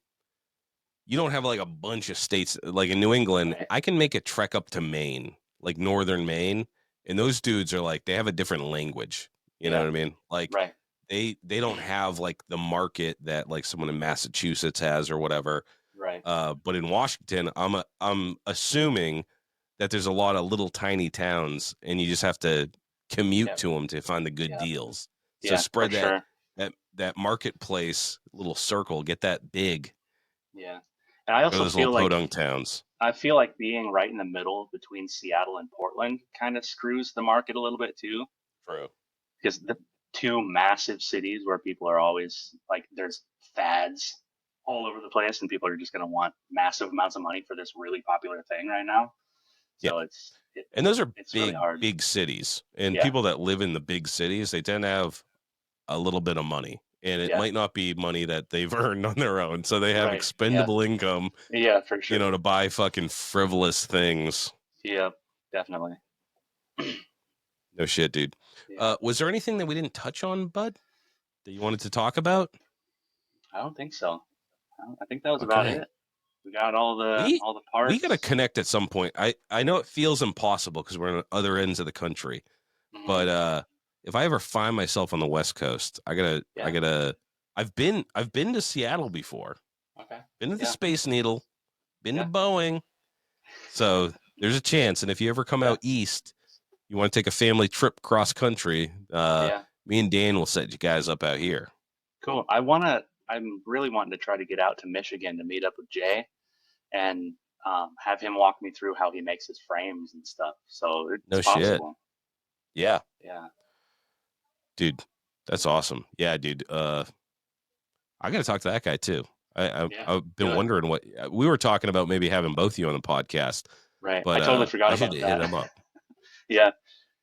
you don't have like a bunch of states like in New England. right. I can make a trek up to Maine, like northern Maine, and those dudes are like they have a different language. You know Yeah, what I mean? Like right, they don't have like the market that like someone in Massachusetts has or whatever. right. But in Washington, I'm assuming that there's a lot of little tiny towns, and you just have to commute Yeah, to them to find the good yeah, deals. So yeah, for spread sure. that marketplace little circle, get that big. Yeah, and I Go to also those little feel like podunk towns. being right in the middle between Seattle and Portland kind of screws the market a little bit too, True. because the two massive cities where people are always like, there's fads all over the place, and people are just going to want massive amounts of money for this really popular thing right now. Yeah, So and those are it's really big hard. big cities, and Yeah, people that live in the big cities, they tend to have a little bit of money, and it yeah, might not be money that they've earned on their own, so they have right. Yeah, expendable income, yeah, for sure. to buy fucking frivolous things. Yeah, definitely. No shit, dude. Yeah, Was there anything that we didn't touch on, bud, that you wanted to talk about? I don't think so. I think that was about Okay. it. We got all We the we gotta parts. connect at some point. I know it feels impossible because we're on other ends of the country, Hmm. but if I ever find myself on the West Coast, I Yeah. gotta. I've been to Seattle before. Okay. Been to the Yeah. Space Needle. Been to Yeah. Boeing. So there's a chance. And if you ever come Yeah. out east, you want to take a family trip cross country, Yeah. me and Dan will set you guys up out here. Cool. I'm really wanting to try to get out to Michigan to meet up with Jay and have him walk me through how he makes his frames and stuff. So it's No shit. possible. Yeah, Yeah. dude. That's awesome. Yeah, dude. I got to talk to that guy too. Yeah. I've been Do it. wondering what we were talking about, maybe having both you on the podcast, Right. I but totally forgot I should about hit that. him up. Yeah.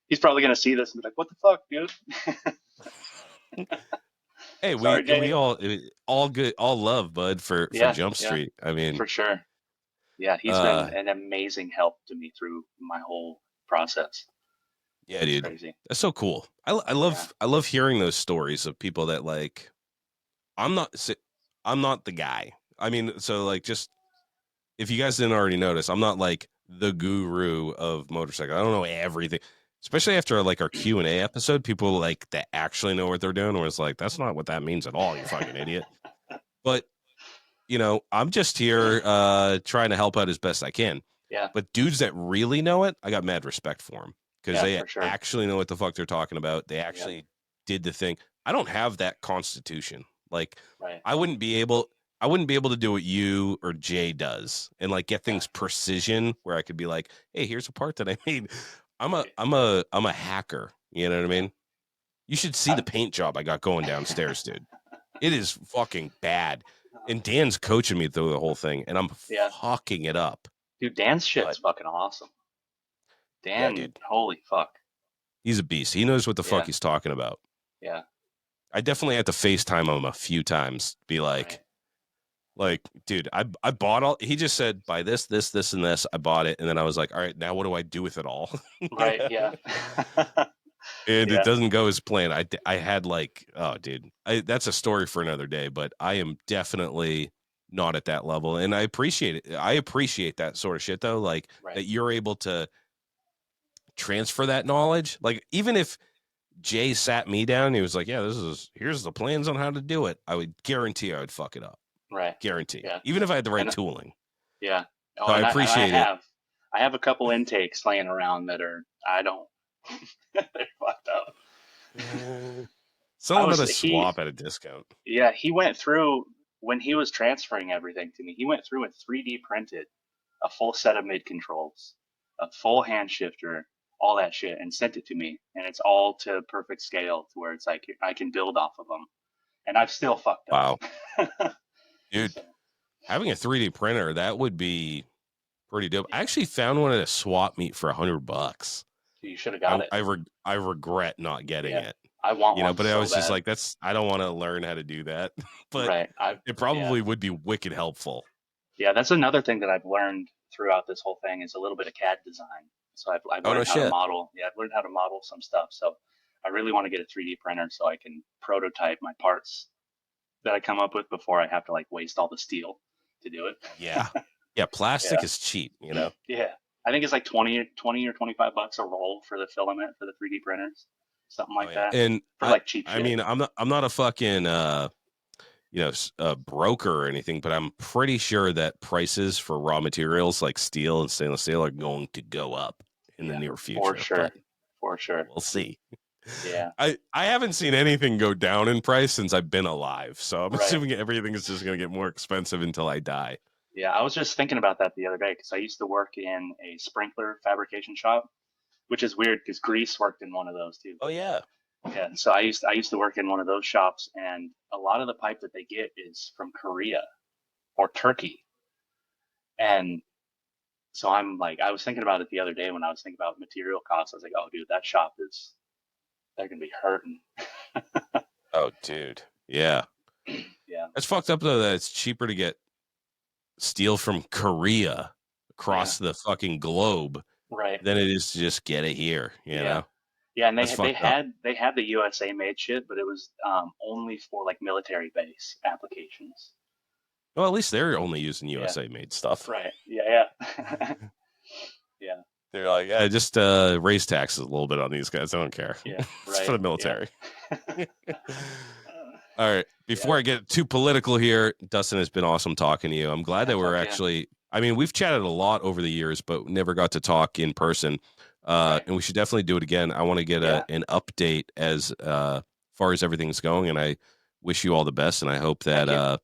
He's probably gonna see this and be like, "What the fuck, dude?" Hey, Sorry, we Jay. all good, all love, bud, for Yeah. Jump Yeah. Street. I mean, For sure. Yeah. He's been uh, an amazing help to me through my whole process. yeah, It's dude, crazy. that's so cool. Yeah. I love hearing those stories of people that like. I'm not si- I'm not the guy. I mean, so like just if you guys didn't already notice, I'm not like the guru of motorcycle. I don't know everything. Especially after like our Q&A episode, people like that actually know what they're doing, where it's like, that's not what that means at all, you fucking idiot. But I'm just here trying to help out as best I can. Yeah. But dudes that really know it, I got mad respect for them because Yeah. they For sure. actually know what the fuck they're talking about. They Yeah. actually did the thing. I don't have that constitution. Like Right. I wouldn't be able I wouldn't be able to do what you or Jay does and like get Yeah. things precision where I could be like, hey, here's a part that I made. Right. I'm a hacker. You know what I Yeah. mean? You should see the I'm, paint job I got going downstairs, dude. It is fucking bad. And Dan's coaching me through the whole thing, and I'm yeah. fucking it up. Dude, Dan's shit's But fucking awesome. yeah, Dan, dude, holy fuck. he's a beast. He knows what the fuck Yeah. he's talking about. Yeah. I definitely have to FaceTime him a few times. Be Right. like, dude, I bought all. He just said buy this, this, this, and this. I bought it, and then I was like, all right, now what do I do with it all? Right. Yeah. And it Yeah. doesn't go as planned. I had like, oh, dude, that's a story for another day. But I am definitely not at that level, and I appreciate it. I appreciate that sort of shit though, like Right. that you're able to transfer that knowledge. Like even if Jay sat me down, and he was like, yeah, here's the plans on how to do it. I would guarantee I would fuck it up. Right. Guarantee, Yeah. even if I had the right And tooling. yeah. Oh, So I and appreciate it. I have a couple intakes laying around that are, I don't, they're fucked up. Sell I them at was, a swap at a discount. yeah, he went through, when he was transferring everything to me, he went through and 3D printed a full set of mid controls, a full hand shifter, all that shit and sent it to me, and it's all to perfect scale to where it's like I can build off of them, and I've still fucked Wow, up. dude, So, having a 3D printer, that would be pretty dope. I yeah, actually found one at a swap meet for $100. you should have got it. I regret not getting Yeah, it, I want one but I so was just bad. like, I don't want to learn how to do that, but Right. it Yeah. probably would be wicked helpful. Yeah, that's another thing that I've learned throughout this whole thing is a little bit of CAD design. So I've Oh, no learned how to shit. model. Yeah, I've learned how to model some stuff. So I really want to get a 3D printer so I can prototype my parts that I come up with before I have to like waste all the steel to do it. Yeah. Yeah. Plastic Yeah. is cheap, Yeah. I think it's like 20 or $25 a roll for the filament for the 3D printers, something Oh like yeah. that, And for like cheap I shit. mean, I'm not a fucking, a broker or anything, but I'm pretty sure that prices for raw materials like steel and stainless steel are going to go up in the Yeah, near for future, but sure. For sure. we'll see. Yeah. I haven't seen anything go down in price since I've been alive, so I'm Right. assuming everything is just going to get more expensive until I die. Yeah, I was just thinking about that the other day because I used to work in a sprinkler fabrication shop, which is weird because Greece worked in one of those too. Oh yeah. Yeah, so I used to work in one of those shops, and a lot of the pipe that they get is from Korea or Turkey, and so I'm like, I was thinking about it the other day when I was thinking about material costs. I was like, oh, dude, that shop is they're gonna be hurting. Oh dude. Yeah. Yeah, That's fucked up though that it's cheaper to get steel from Korea yeah, across the fucking globe right. than it is to just get it here, Yeah, yeah, and That's they fucked up. had the USA made shit, but it was only for like military base applications. Well, at least they're only using Yeah, USA made stuff. right. Yeah, yeah, yeah, They're like, yeah, just raise taxes a little bit on these guys. I don't care. yeah, It's for right. the Yeah, military. All right. yeah, Before I get too political here, Dustin, has been awesome talking to you. I'm glad yeah. that we're Fuck yeah. actually, I mean, we've chatted a lot over the years, but never got to talk in person. Right. And we should definitely do it again. I want to get Yeah. an update as far as everything's going. And I wish you all the best. And I hope Heck that yeah.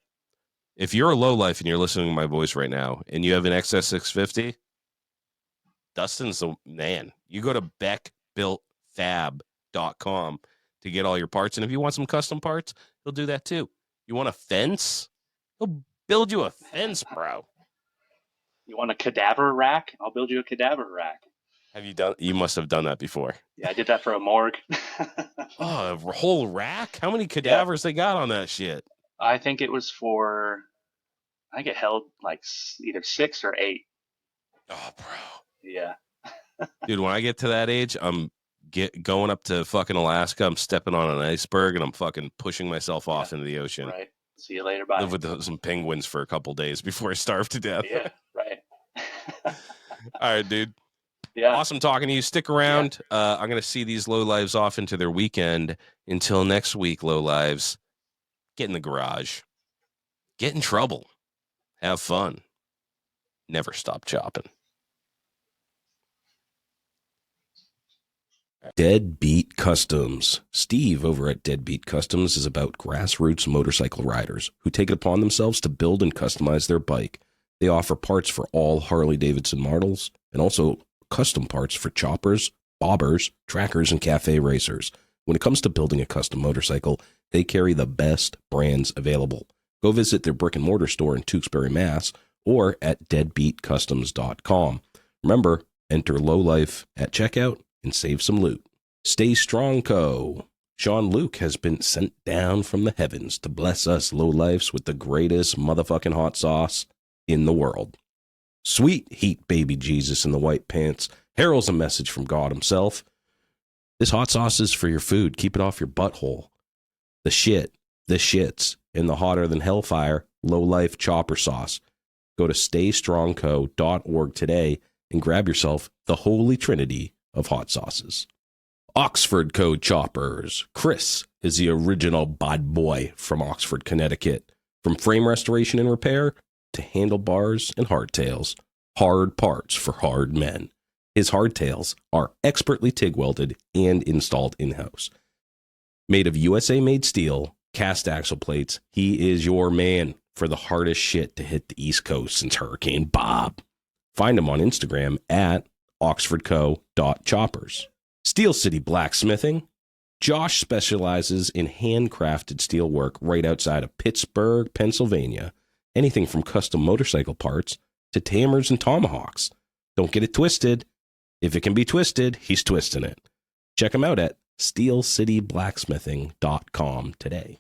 if you're a low life and you're listening to my voice right now and you have an XS650, Dustin's the man. You go to beckbuiltfab.com to get all your parts. And if you want some custom parts, he'll do that too. You want a fence? He'll build you a fence, bro. You want a cadaver rack? I'll build you a cadaver rack. Have you done? You must have done that before. Yeah, I did that for a morgue. Oh, a whole rack? How many Yeah, cadavers they got on that shit? I think it was for. I think it held like either 6 or 8. Oh, bro. Yeah. Dude, when I get to that age, I'm going up to fucking Alaska. I'm stepping on an iceberg and I'm fucking pushing myself Yeah. off into the ocean. Right. See you later. Bye. Live with some penguins for a couple days before I starve to death. Yeah. Right. All right, dude. Yeah. Awesome talking to you. Stick around. I'm going to see these low lives off into their weekend. Until next week, low lives, get in the garage, get in trouble, have fun, never stop chopping. Deadbeat Customs. Steve over at Deadbeat Customs is about grassroots motorcycle riders who take it upon themselves to build and customize their bike. They offer parts for all Harley-Davidson models and also custom parts for choppers, bobbers, trackers, and cafe racers. When it comes to building a custom motorcycle, they carry the best brands available. Go visit their brick and mortar store in Tewksbury, Mass, or at deadbeatcustoms.com. Remember, enter Lowlife at checkout and save some loot. Stay strong, Co. Sean Luke has been sent down from the heavens to bless us lowlifes with the greatest motherfucking hot sauce in the world. Sweet heat baby Jesus in the white pants heralds a message from God himself. This hot sauce is for your food. Keep it off your butthole. The shits, and the hotter than hellfire Lowlife chopper sauce. Go to staystrongco.org today and grab yourself the holy trinity of hot sauces. Oxford Code Choppers. Chris is the original bad boy from Oxford, Connecticut. From frame restoration and repair to handlebars and hardtails. Hard parts for hard men. His hardtails are expertly TIG welded and installed in-house. Made of USA-made steel, cast axle plates, he is your man for the hardest shit to hit the East Coast since Hurricane Bob. Find him on Instagram at oxfordco.choppers. Steel City Blacksmithing. Josh specializes in handcrafted steel work right outside of Pittsburgh, Pennsylvania. Anything from custom motorcycle parts to hammers and tomahawks. Don't get it twisted. If it can be twisted, he's twisting it. Check him out at steelcityblacksmithing.com today.